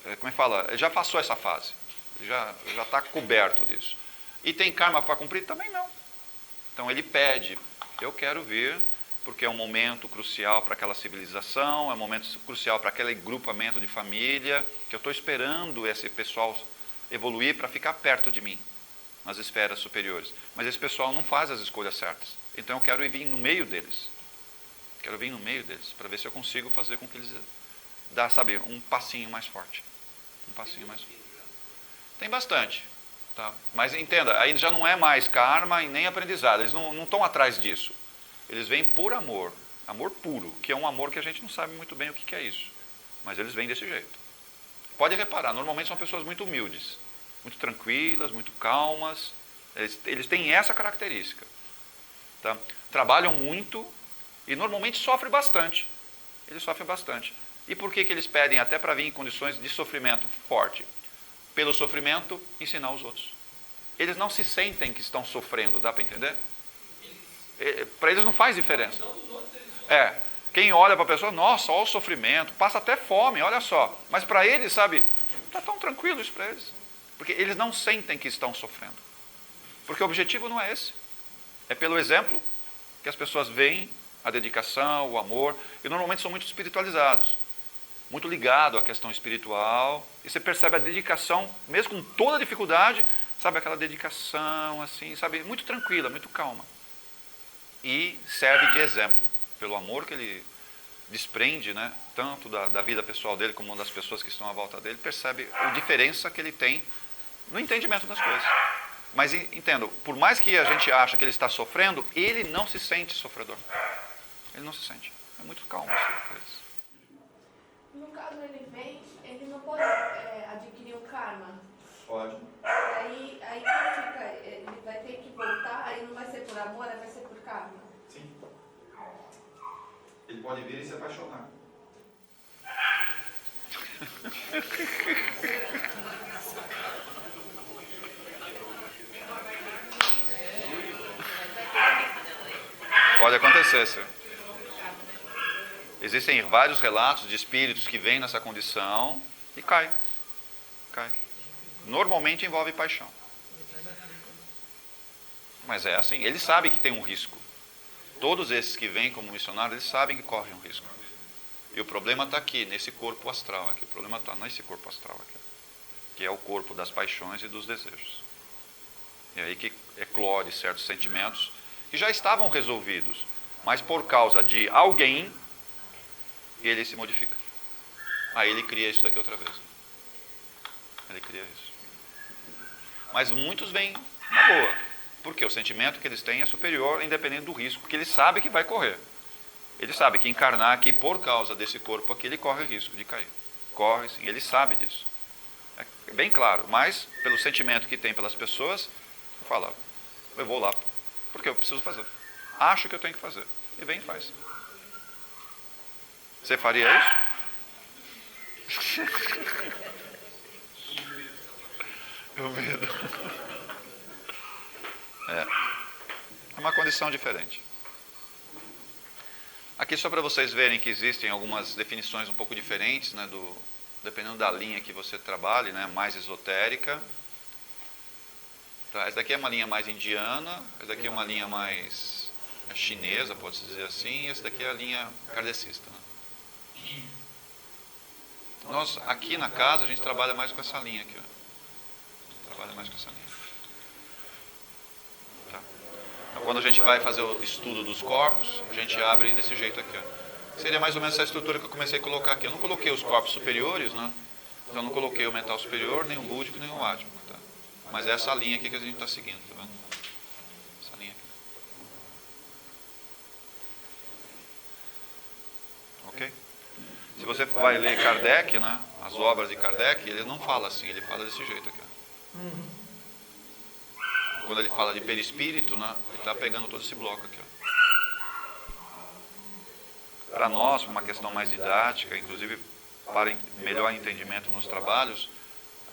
como é que fala? Ele já passou essa fase. Ele já está coberto disso. E tem karma para cumprir? Também não. Então ele pede, eu quero vir, porque é um momento crucial para aquela civilização, é um momento crucial para aquele grupamento de família, que eu estou esperando esse pessoal evoluir para ficar perto de mim, nas esferas superiores. Mas esse pessoal não faz as escolhas certas. Então eu quero vir no meio deles. Quero vir no meio deles, para ver se eu consigo fazer com que eles dê, sabe, um passinho mais forte. Um passinho mais forte. Tem bastante. Tá? Mas entenda, aí já não é mais karma e nem aprendizado. Eles não estão atrás disso. Eles vêm por amor. Amor puro, que é um amor que a gente não sabe muito bem o que é isso. Mas eles vêm desse jeito. Pode reparar, normalmente são pessoas muito humildes, muito tranquilas, muito calmas. Eles têm essa característica. Tá? Trabalham muito e normalmente sofrem bastante. Eles sofrem bastante. E por que eles pedem até para vir em condições de sofrimento forte? Pelo sofrimento, ensinar os outros. Eles não se sentem que estão sofrendo, dá para entender? Para eles não faz diferença. Quem olha para a pessoa, nossa, olha o sofrimento, passa até fome, olha só. Mas para eles, sabe, está tão tranquilo isso para eles. Porque eles não sentem que estão sofrendo. Porque o objetivo não é esse. É pelo exemplo que as pessoas veem a dedicação, o amor, e normalmente são muito espiritualizados. Muito ligado à questão espiritual, e você percebe a dedicação, mesmo com toda a dificuldade, sabe, aquela dedicação, assim, sabe, muito tranquila, muito calma. E serve de exemplo, pelo amor que ele desprende, né, tanto da vida pessoal dele, como das pessoas que estão à volta dele, percebe a diferença que ele tem no entendimento das coisas. Mas entendo, por mais que a gente ache que ele está sofrendo, ele não se sente sofredor. Ele não se sente. É muito calmo isso para eles.
No caso, ele não pode adquirir um karma.
Pode.
Aí que fica, ele vai ter que voltar, aí não vai ser por amor, aí vai ser por karma.
Sim. Ele pode vir e se apaixonar. Pode acontecer, senhor. Existem vários relatos de espíritos que vêm nessa condição e caem. Normalmente envolve paixão. Mas é assim, ele sabe que tem um risco. Todos esses que vêm como missionários, eles sabem que correm um risco. E o problema está aqui, nesse corpo astral aqui. O problema está nesse corpo astral aqui, que é o corpo das paixões e dos desejos. E aí que eclode certos sentimentos que já estavam resolvidos, mas por causa de alguém, ele se modifica. Aí ele cria isso daqui outra vez. Ele cria isso. Mas muitos vêm na boa, porque o sentimento que eles têm é superior, independente do risco, porque ele sabe que vai correr. Ele sabe que encarnar aqui, por causa desse corpo aqui, ele corre risco de cair. Corre sim, ele sabe disso. É bem claro, mas pelo sentimento que tem pelas pessoas, fala, eu vou lá, porque eu preciso fazer. Acho que eu tenho que fazer. E vem e faz. Você faria isso? O medo. É uma condição diferente. Aqui só para vocês verem que existem algumas definições um pouco diferentes, né, dependendo da linha que você trabalhe, né, mais esotérica. Tá, essa daqui é uma linha mais indiana, essa daqui é uma linha mais chinesa, pode-se dizer assim, e essa daqui é a linha kardecista. Né? Nós, aqui na casa, a gente trabalha mais com essa linha aqui. Ó. Trabalha mais com essa linha. Tá. Então, quando a gente vai fazer o estudo dos corpos, a gente abre desse jeito aqui. Ó. Seria mais ou menos essa estrutura que eu comecei a colocar aqui. Eu não coloquei os corpos superiores, né? Então eu não coloquei o mental superior, nem o búdico, nem o átmico. Tá? Mas é essa linha aqui que a gente está seguindo. Tá vendo? Essa linha aqui. Ok? Se você vai ler Kardec, né, as obras de Kardec, ele não fala assim, ele fala desse jeito aqui. Quando ele fala de perispírito, né, ele está pegando todo esse bloco aqui. Para nós, uma questão mais didática, inclusive para melhor entendimento nos trabalhos,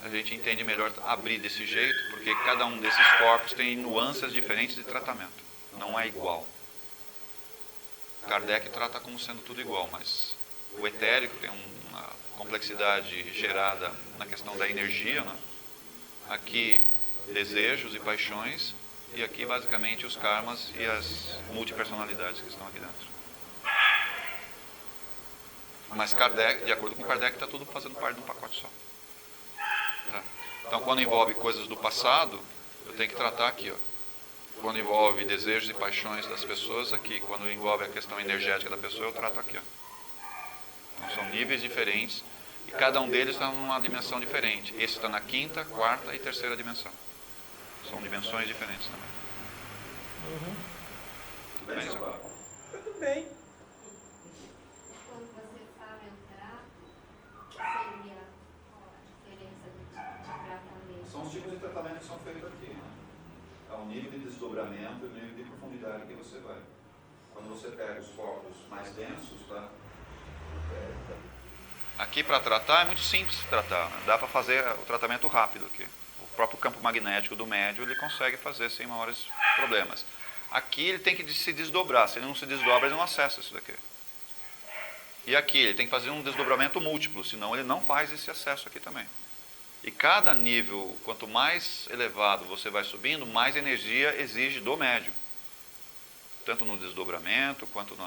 a gente entende melhor abrir desse jeito, porque cada um desses corpos tem nuances diferentes de tratamento. Não é igual. Kardec trata como sendo tudo igual, mas o etérico tem uma complexidade gerada na questão da energia, né? Aqui desejos e paixões, e aqui basicamente os karmas e as multipersonalidades que estão aqui dentro. Mas Kardec, de acordo com Kardec, está tudo fazendo parte de um pacote só. Tá? Então quando envolve coisas do passado, eu tenho que tratar aqui, ó. Quando envolve desejos e paixões das pessoas, aqui. Quando envolve a questão energética da pessoa, eu trato aqui, ó. Então são níveis diferentes e cada um deles está numa dimensão diferente. Esse está na quinta, quarta e terceira dimensão. São dimensões diferentes também. Tudo bem, senhor?
Tudo bem.
o nível de desdobramento e o nível de profundidade que você vai. Quando você pega os corpos mais densos, tá? Aqui para tratar é muito simples de tratar, né? Dá para fazer o tratamento rápido aqui. O próprio campo magnético do médium ele consegue fazer sem maiores problemas. Aqui ele tem que se desdobrar, se ele não se desdobra ele não acessa isso daqui. E aqui ele tem que fazer um desdobramento múltiplo, senão ele não faz esse acesso aqui também. E cada nível, quanto mais elevado você vai subindo, mais energia exige do médium. Tanto no desdobramento, quanto no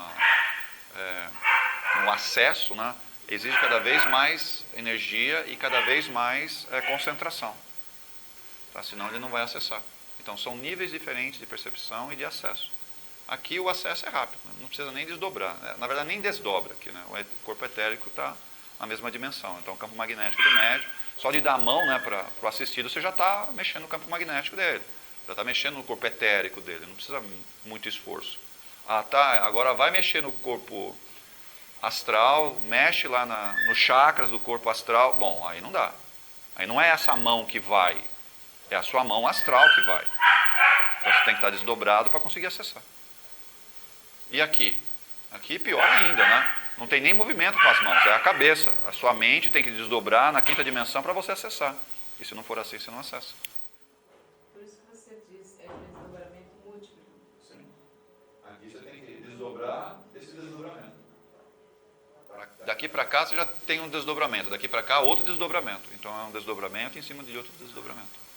acesso, né? Exige cada vez mais energia e cada vez mais concentração. Tá? Senão ele não vai acessar. Então são níveis diferentes de percepção e de acesso. Aqui o acesso é rápido, não precisa nem desdobrar. Na verdade nem desdobra aqui, né? O corpo etérico está na mesma dimensão. Então o campo magnético do médium, só de dar a mão, né, para o assistido, você já está mexendo no campo magnético dele. Já está mexendo no corpo etérico dele, não precisa muito esforço. Ah, tá, agora vai mexer no corpo astral, mexe lá nos chakras do corpo astral. Bom, aí não dá. Aí não é essa mão que vai, é a sua mão astral que vai. Então você tem que estar desdobrado para conseguir acessar. E aqui? Aqui pior ainda, né? Não tem nem movimento com as mãos, é a cabeça. A sua mente tem que desdobrar na quinta dimensão para você acessar. E se não for assim, você não acessa.
Por isso que você diz desdobramento múltiplo.
Sim. Aqui você tem que desdobrar esse desdobramento. Daqui para cá você já tem um desdobramento, daqui para cá outro desdobramento. Então é um desdobramento em cima de outro desdobramento.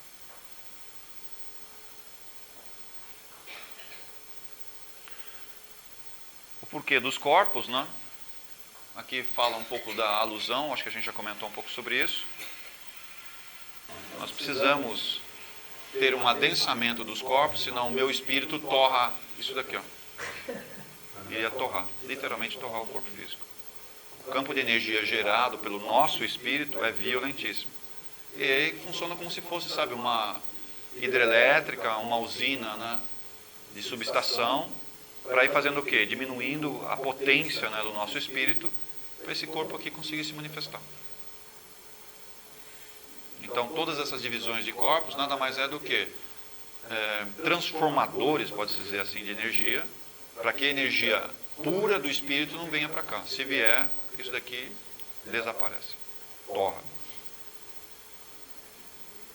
O porquê dos corpos, né? Aqui fala um pouco da alusão, acho que a gente já comentou um pouco sobre isso. Nós precisamos ter um adensamento dos corpos, senão o meu espírito torra isso daqui, ó. Iria torrar, literalmente torrar o corpo físico. O campo de energia gerado pelo nosso espírito é violentíssimo. E aí funciona como se fosse, sabe, uma hidrelétrica, uma usina, né, de subestação, para ir fazendo o quê? Diminuindo a potência, né, do nosso espírito, para esse corpo aqui conseguir se manifestar. Então, todas essas divisões de corpos nada mais é do que transformadores, pode-se dizer assim, de energia, para que a energia pura do espírito não venha para cá. Se vier, isso daqui desaparece, torra.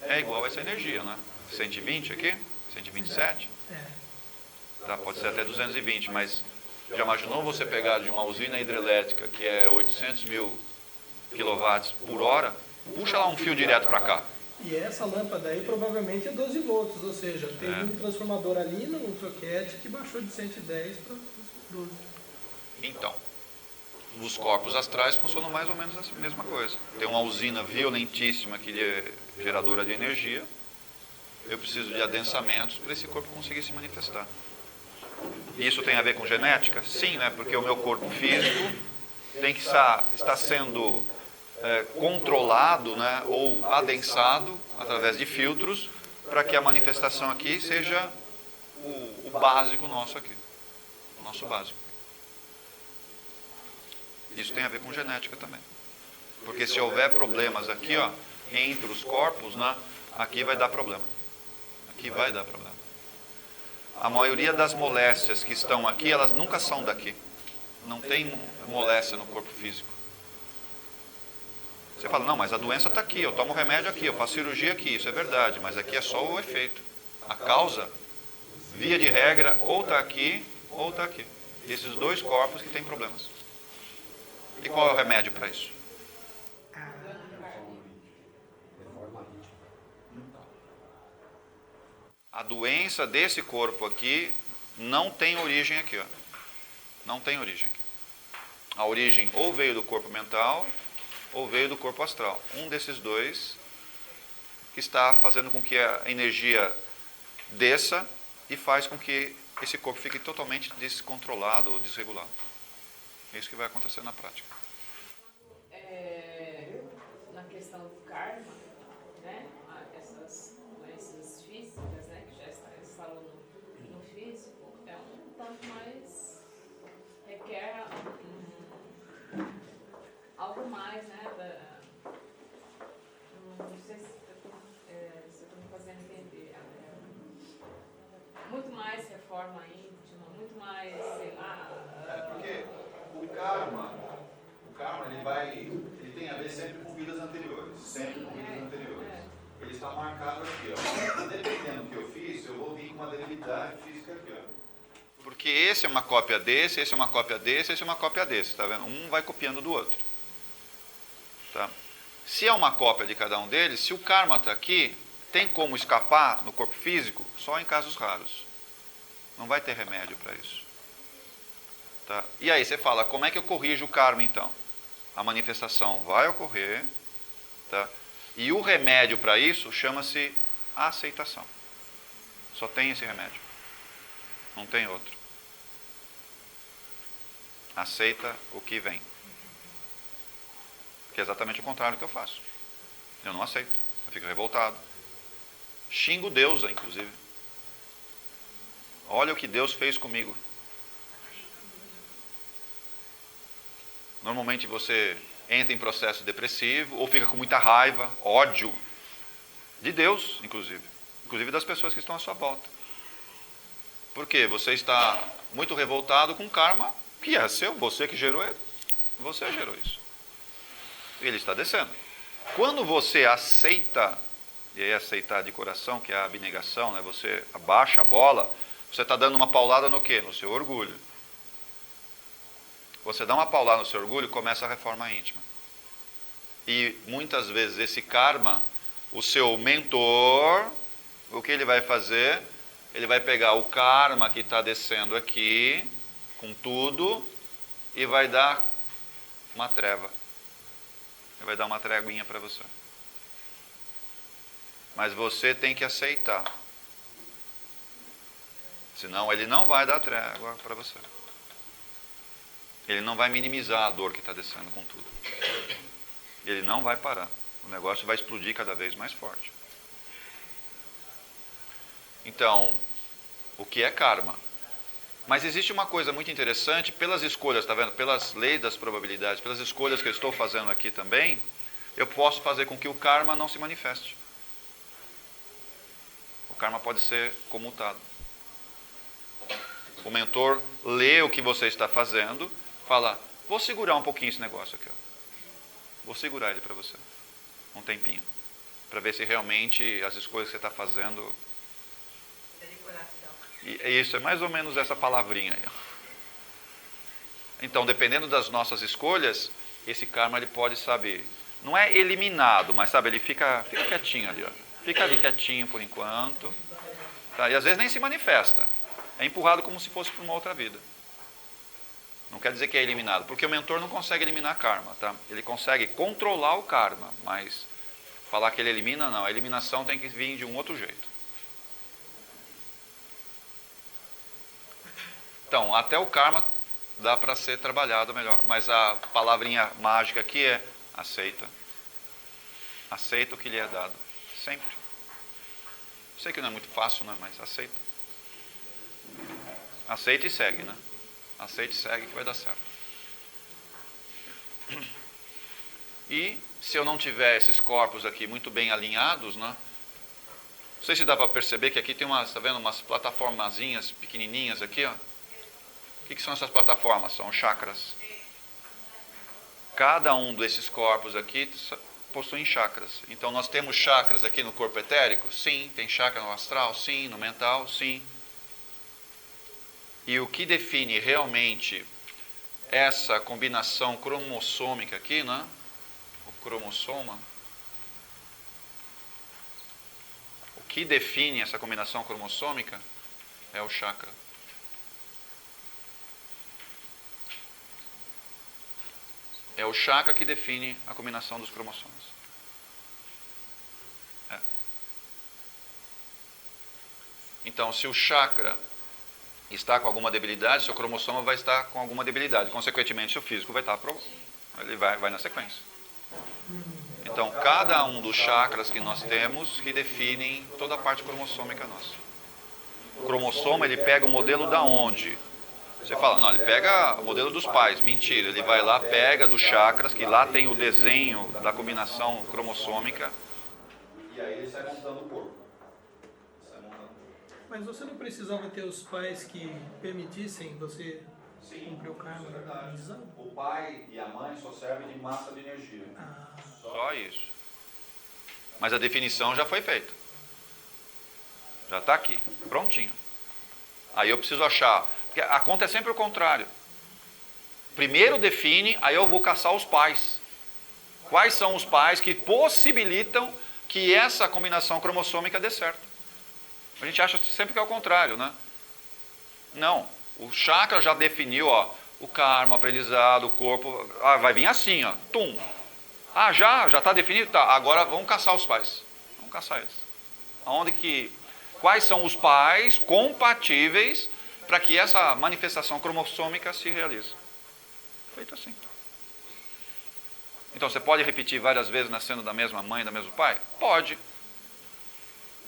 É igual a essa energia, né? 120 aqui, 127. Tá, pode ser até 220, mas já imaginou você pegar de uma usina hidrelétrica que é 800 mil quilowatts por hora, puxa lá um fio direto para cá.
E essa lâmpada aí provavelmente é 12 volts, ou seja, tem um transformador ali no soquete que baixou de 110 para 12.
Então, os corpos astrais funcionam mais ou menos a mesma coisa. Tem uma usina violentíssima aqui de geradora de energia. Eu preciso de adensamentos para esse corpo conseguir se manifestar. Isso tem a ver com genética? Sim, né? Porque o meu corpo físico tem que estar sendo controlado, né? Ou adensado através de filtros para que a manifestação aqui seja o básico nosso aqui. O nosso básico. Isso tem a ver com genética também. Porque se houver problemas aqui, ó, entre os corpos, né? Aqui vai dar problema. Aqui vai dar problema. A maioria das moléstias que estão aqui, elas nunca são daqui. Não tem moléstia no corpo físico. Você fala, não, mas a doença está aqui, eu tomo remédio aqui, eu faço cirurgia aqui, isso é verdade, mas aqui é só o efeito. A causa, via de regra, ou está aqui, ou está aqui. Esses dois corpos que têm problemas. E qual é o remédio para isso? A doença desse corpo aqui não tem origem aqui, ó. Não tem origem aqui. A origem ou veio do corpo mental ou veio do corpo astral. Um desses dois que está fazendo com que a energia desça e faz com que esse corpo fique totalmente descontrolado ou desregulado. É isso que vai acontecer na prática.
Na questão do karma, né? Essas doenças físicas, né? Que já instalou no físico, é um tanto mais requer algo mais, né? Não sei se eu estou me fazendo entender. muito mais reforma íntima, muito mais, sei lá...
Porque o karma ele tem a ver sempre com vidas anteriores, Ele está marcado aqui, ó. Dependendo do que eu fiz, eu vou vir com uma debilidade física aqui, ó. Porque esse é uma cópia desse, esse é uma cópia desse, esse é uma cópia desse, tá vendo? Um vai copiando do outro. Tá? Se é uma cópia de cada um deles, se o karma está aqui, tem como escapar no corpo físico? Só em casos raros. Não vai ter remédio para isso. Tá? E aí você fala, como é que eu corrijo o karma então? A manifestação vai ocorrer, tá? E o remédio para isso chama-se aceitação. Só tem esse remédio. Não tem outro. Aceita o que vem. Que é exatamente o contrário do que eu faço. Eu não aceito. Eu fico revoltado. Xingo Deus, inclusive. Olha o que Deus fez comigo. Normalmente você entra em processo depressivo ou fica com muita raiva, ódio de Deus, inclusive das pessoas que estão à sua volta. Por quê? Você está muito revoltado com karma que é seu, você que gerou ele. Você gerou isso. Ele está descendo. Quando você aceita, e aí aceitar de coração, que é a abnegação, né? Você abaixa a bola, você está dando uma paulada no quê? No seu orgulho. Você dá uma paulada no seu orgulho, começa a reforma íntima. E muitas vezes esse karma, o seu mentor, o que ele vai fazer? Ele vai pegar o karma que está descendo aqui, com tudo, e vai dar uma treva. Ele vai dar uma treguinha para você. Mas você tem que aceitar. Senão ele não vai dar trégua para você. Ele não vai minimizar a dor que está descendo com tudo. Ele não vai parar. O negócio vai explodir cada vez mais forte. Então, o que é karma? Mas existe uma coisa muito interessante, pelas escolhas, está vendo? Pelas leis das probabilidades, pelas escolhas que eu estou fazendo aqui também, eu posso fazer com que o karma não se manifeste. O karma pode ser comutado. O mentor lê o que você está fazendo, fala, vou segurar um pouquinho esse negócio aqui, ó. Vou segurar ele para você, um tempinho, para ver se realmente as escolhas que você está fazendo... E isso é mais ou menos essa palavrinha aí. Então, dependendo das nossas escolhas, esse karma ele pode, sabe, não é eliminado, mas sabe, ele fica quietinho ali, ó. Fica ali quietinho por enquanto, tá? E às vezes nem se manifesta. É empurrado como se fosse para uma outra vida. Não quer dizer que é eliminado, porque o mentor não consegue eliminar karma, tá? Ele consegue controlar o karma, mas falar que ele elimina, não. A eliminação tem que vir de um outro jeito. Então, até o karma dá para ser trabalhado melhor, mas a palavrinha mágica aqui é aceita. Aceita o que lhe é dado, sempre. Sei que não é muito fácil, né? Mas aceita. Aceita e segue, né? Aceita e segue que vai dar certo. E se eu não tiver esses corpos aqui muito bem alinhados, né? Não sei se dá para perceber que aqui tem umas, tá vendo, umas plataformazinhas pequenininhas aqui, ó. O que são essas plataformas? São chakras. Cada um desses corpos aqui possuem chakras. Então nós temos chakras aqui no corpo etérico? Sim. Tem chakra no astral? Sim. No mental? Sim. E o que define realmente essa combinação cromossômica aqui, né? O cromossoma. O que define essa combinação cromossômica é o chakra. É o chakra que define a combinação dos cromossomos. É. Então, se o chakra está com alguma debilidade, seu cromossoma vai estar com alguma debilidade. Consequentemente, seu físico vai estar... Ele vai na sequência. Então, cada um dos chakras que nós temos que definem toda a parte cromossômica nossa. O cromossoma, ele pega o modelo da onde? Você fala, não, ele pega o modelo dos pais. Mentira, ele vai lá, pega dos chakras, que lá tem o desenho da combinação cromossômica. E aí ele sai montando o corpo. Sai montando o corpo.
Mas você não precisava ter os pais que permitissem você cumprir o karma da aprendizado?
O pai e a mãe só servem de massa de energia. Só isso. Mas a definição já foi feita. Já está aqui, prontinho. Aí eu preciso achar, porque a conta é sempre o contrário. Primeiro define, aí eu vou caçar os pais. Quais são os pais que possibilitam que essa combinação cromossômica dê certo? A gente acha sempre que é o contrário, né? Não. O chakra já definiu, ó, o karma, o aprendizado, o corpo. Vai vir assim, ó. Tum. Já está definido? Tá. Agora vamos caçar os pais. Vamos caçar eles. Quais são os pais compatíveis para que essa manifestação cromossômica se realize? Feito assim. Então, você pode repetir várias vezes nascendo da mesma mãe e do mesmo pai? Pode.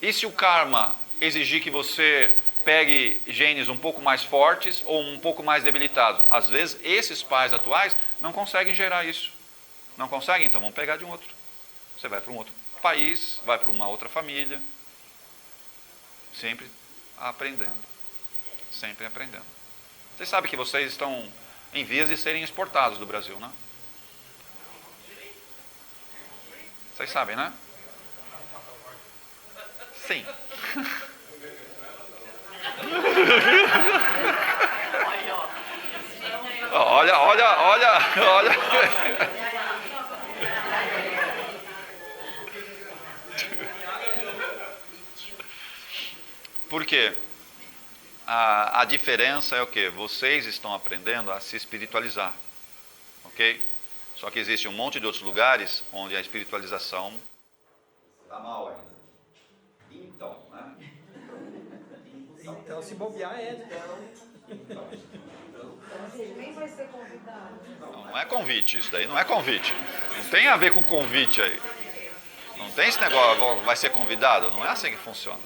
E se o karma exigir que você pegue genes um pouco mais fortes ou um pouco mais debilitados? Às vezes, esses pais atuais não conseguem gerar isso. Não conseguem? Então, vamos pegar de um outro. Você vai para um outro país, vai para uma outra família. Sempre aprendendo. Sempre aprendendo. Vocês sabem que vocês estão em vias de serem exportados do Brasil, né? Vocês sabem, né? Sim. Olha. Por quê? A diferença é o quê? Vocês estão aprendendo a se espiritualizar. Ok? Só que existe um monte de outros lugares onde a espiritualização está mal ainda. Então, né?
Então, se bobear,
Você nem vai ser convidado.
Não é convite, isso daí não é convite. Não tem a ver com convite aí. Não tem esse negócio, vai ser convidado. Não é assim que funciona.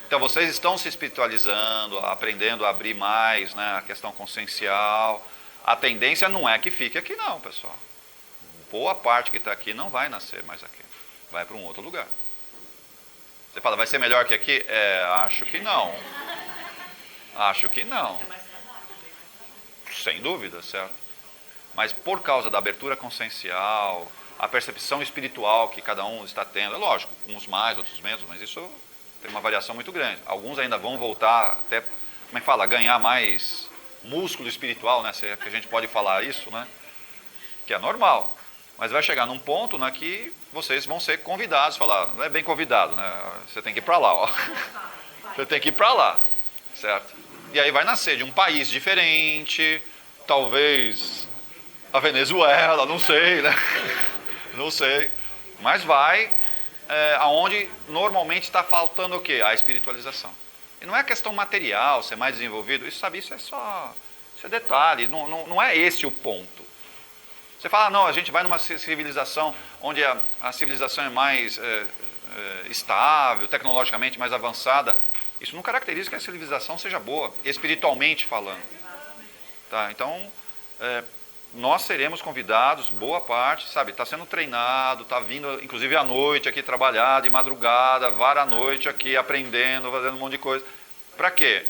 Então, vocês estão se espiritualizando, aprendendo a abrir mais, né, a questão consciencial. A tendência não é que fique aqui não, pessoal. Boa parte que está aqui não vai nascer mais aqui. Vai para um outro lugar. Você fala, vai ser melhor que aqui? Acho que não. Acho que não. Sem dúvida, certo? Mas por causa da abertura consciencial, a percepção espiritual que cada um está tendo, é lógico, uns mais, outros menos, mas isso tem uma variação muito grande. Alguns ainda vão voltar até, como é que fala, ganhar mais músculo espiritual, né? Se é que a gente pode falar isso, né? Que é normal. Mas vai chegar num ponto, né, que vocês vão ser convidados, falar, não é bem convidado, né? Você tem que ir para lá, ó. Você tem que ir para lá, certo? E aí vai nascer de um país diferente, talvez a Venezuela, não sei, né? Não sei. Mas vai aonde normalmente está faltando o quê? A espiritualização. E não é questão material, ser mais desenvolvido, isso é detalhe, não é esse o ponto. Você fala, não, a gente vai numa civilização onde a civilização é mais estável, tecnologicamente mais avançada. Isso não caracteriza que a civilização seja boa, espiritualmente falando. Tá? Então, nós seremos convidados, boa parte, sabe, está sendo treinado, está vindo, inclusive à noite aqui trabalhar, de madrugada, vara à noite aqui, aprendendo, fazendo um monte de coisa. Para quê?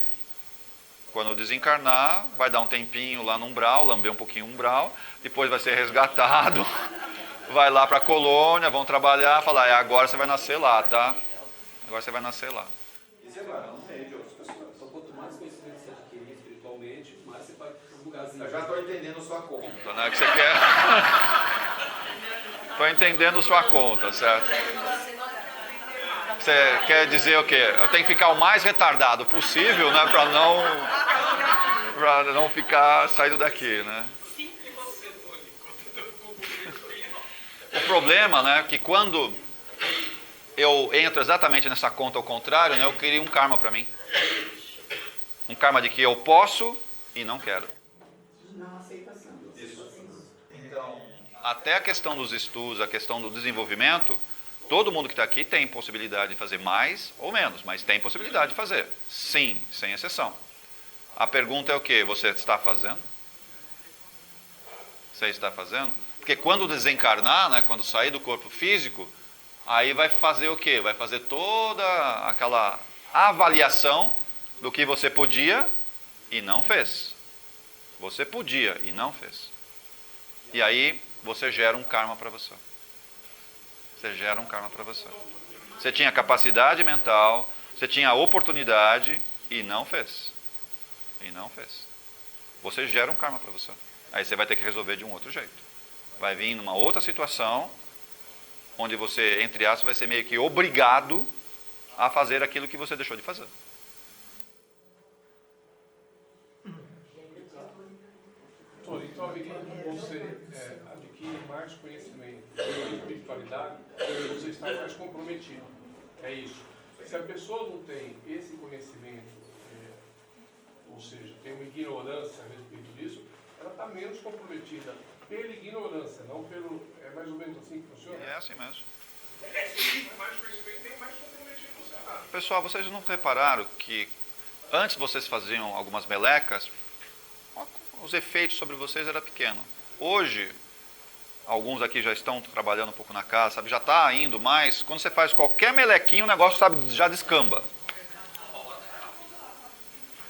Quando desencarnar, vai dar um tempinho lá no umbral, lamber um pouquinho o umbral, depois vai ser resgatado, vai lá para a colônia, vão trabalhar, falar, agora você vai nascer lá, tá? Agora você vai nascer lá.
E você vai lá no meio de outras pessoas. Então, quanto mais conhecimento você adquirir espiritualmente, mais você vai para um lugarzinho.
Eu já estou entendendo sua conta, né? Que você quer... Estou entendendo sua conta, certo? Você quer dizer o quê? Eu tenho que ficar o mais retardado possível, né? Para não ficar saindo daqui, né? O problema, né, é que quando eu entro exatamente nessa conta ao contrário, né, eu crio um karma para mim. Um karma de que eu posso e não quero.
Não aceitação.
Isso. Então, até a questão dos estudos, a questão do desenvolvimento, todo mundo que está aqui tem possibilidade de fazer mais ou menos, mas tem possibilidade de fazer. Sim, sem exceção. A pergunta é o que? Você está fazendo? Você está fazendo? Porque quando desencarnar, né, quando sair do corpo físico, aí vai fazer o quê? Vai fazer toda aquela avaliação do que você podia e não fez. Você podia e não fez. E aí você gera um karma para você. Você gera um karma para você. Você tinha capacidade mental, você tinha a oportunidade e não fez. E não fez. Você gera um karma para você. Aí você vai ter que resolver de um outro jeito. Vai vir numa outra situação, onde você, entre aspas, vai ser meio que obrigado a fazer aquilo que você deixou de fazer.
Então, à medida que você adquire mais conhecimento sobre espiritualidade, você está mais comprometido. É isso. Se a pessoa não tem esse conhecimento, ou seja, tem uma ignorância a respeito disso, ela está menos comprometida pela ignorância, não pelo... É mais ou menos assim que funciona?
É assim mesmo. Pessoal, vocês não repararam que antes vocês faziam algumas melecas, os efeitos sobre vocês eram pequenos. Hoje, alguns aqui já estão trabalhando um pouco na casa, sabe, já está indo mais. Quando você faz qualquer melequinho, o negócio, sabe, já descamba.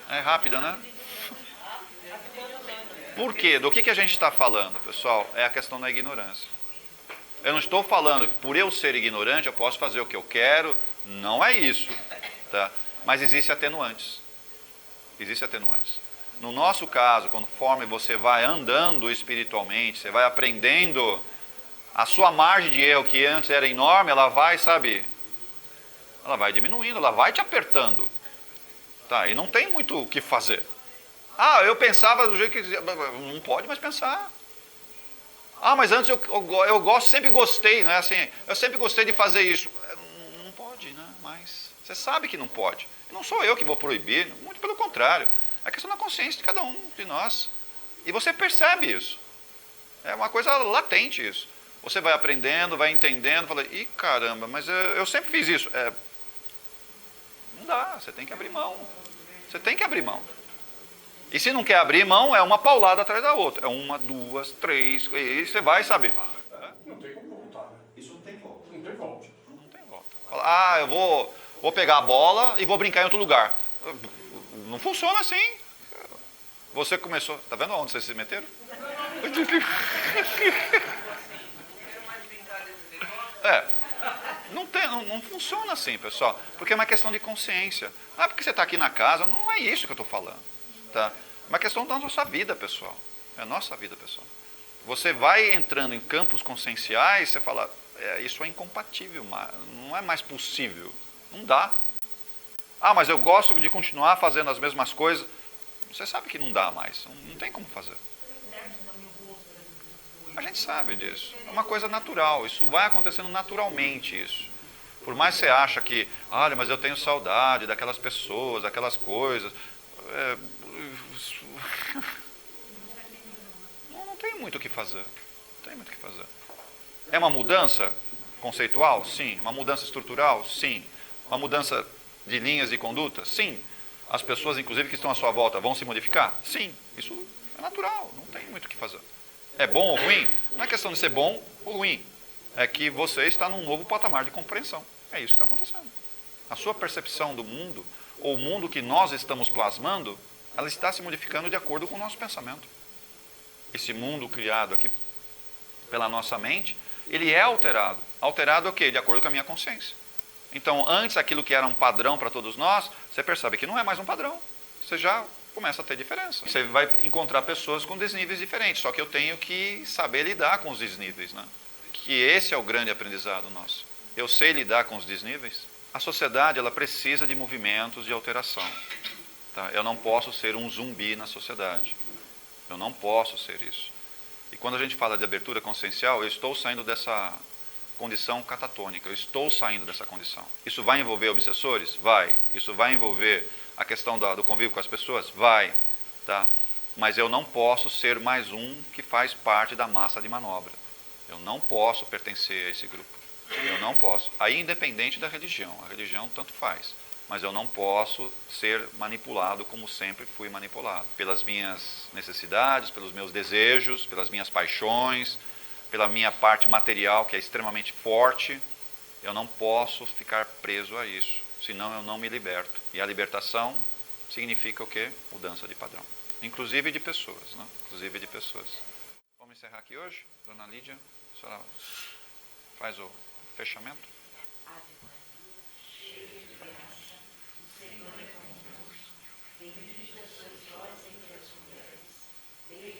É rápida, né? Por quê? Do que a gente está falando, pessoal? É a questão da ignorância. Eu não estou falando que por eu ser ignorante eu posso fazer o que eu quero. Não é isso. Tá? Mas existe atenuantes. Existe atenuantes. No nosso caso, conforme você vai andando espiritualmente, você vai aprendendo, a sua margem de erro, que antes era enorme, ela vai, sabe, ela vai diminuindo, ela vai te apertando. Tá? E não tem muito o que fazer. Ah, eu pensava do jeito que... Não pode mais pensar. Ah, mas antes eu gosto, sempre gostei, não é assim? Eu sempre gostei de fazer isso. Não pode, né? Mas você sabe que não pode. Não sou eu que vou proibir, muito pelo contrário. É questão da consciência de cada um de nós. E você percebe isso. É uma coisa latente isso. Você vai aprendendo, vai entendendo, fala, ih, caramba, mas eu sempre fiz isso. Não dá, você tem que abrir mão. Você tem que abrir mão. E se não quer abrir mão, é uma paulada atrás da outra. É uma, duas, três, e você vai saber.
Não tem como voltar, né?
Isso não tem volta.
Não tem volta.
Não tem volta. Fala, ah, eu vou pegar a bola e vou brincar em outro lugar. Não funciona assim. Você começou... Tá vendo onde vocês se meteram? Não funciona assim, pessoal. Porque é uma questão de consciência. Ah, porque você está aqui na casa, não é isso que eu estou falando. Tá? É uma questão da nossa vida, pessoal. É a nossa vida, pessoal. Você vai entrando em campos conscienciais, você fala, isso é incompatível, não é mais possível. Não dá. Ah, mas eu gosto de continuar fazendo as mesmas coisas. Você sabe que não dá mais, não tem como fazer. A gente sabe disso. É uma coisa natural, isso vai acontecendo naturalmente, isso. Por mais que você acha que, olha, mas eu tenho saudade daquelas pessoas, daquelas coisas. Não tem muito o que fazer. Não tem muito o que fazer. É uma mudança conceitual? Sim. Uma mudança estrutural? Sim. Uma mudança de linhas de conduta? Sim. As pessoas, inclusive, que estão à sua volta, vão se modificar? Sim. Isso é natural, não tem muito o que fazer. É bom ou ruim? Não é questão de ser bom ou ruim. É que você está num novo patamar de compreensão. É isso que está acontecendo. A sua percepção do mundo, ou o mundo que nós estamos plasmando, ela está se modificando de acordo com o nosso pensamento. Esse mundo criado aqui pela nossa mente, ele é alterado. Alterado o quê? De acordo com a minha consciência. Então, antes aquilo que era um padrão para todos nós, você percebe que não é mais um padrão. Você já começa a ter diferença. Você vai encontrar pessoas com desníveis diferentes, só que eu tenho que saber lidar com os desníveis, né? Que esse é o grande aprendizado nosso. Eu sei lidar com os desníveis. A sociedade, ela precisa de movimentos de alteração. Tá? Eu não posso ser um zumbi na sociedade. Eu não posso ser isso. E quando a gente fala de abertura consciencial, eu estou saindo dessa condição catatônica, eu estou saindo dessa condição. Isso vai envolver obsessores? Vai. Isso vai envolver a questão do convívio com as pessoas? Vai. Tá? Mas eu não posso ser mais um que faz parte da massa de manobra. Eu não posso pertencer a esse grupo. Eu não posso. Aí, independente da religião. A religião tanto faz. Mas eu não posso ser manipulado como sempre fui manipulado. Pelas minhas necessidades, pelos meus desejos, pelas minhas paixões, pela minha parte material, que é extremamente forte. Eu não posso ficar preso a isso. Senão eu não me liberto. E a libertação significa o quê? Mudança de padrão. Inclusive de pessoas, né? Inclusive de pessoas. Vamos encerrar aqui hoje? Dona Lídia, a senhora faz o fechamento?
Ave Maria, cheia de graça, o Senhor é convosco. Bendita sois vós entre as mulheres. Bendito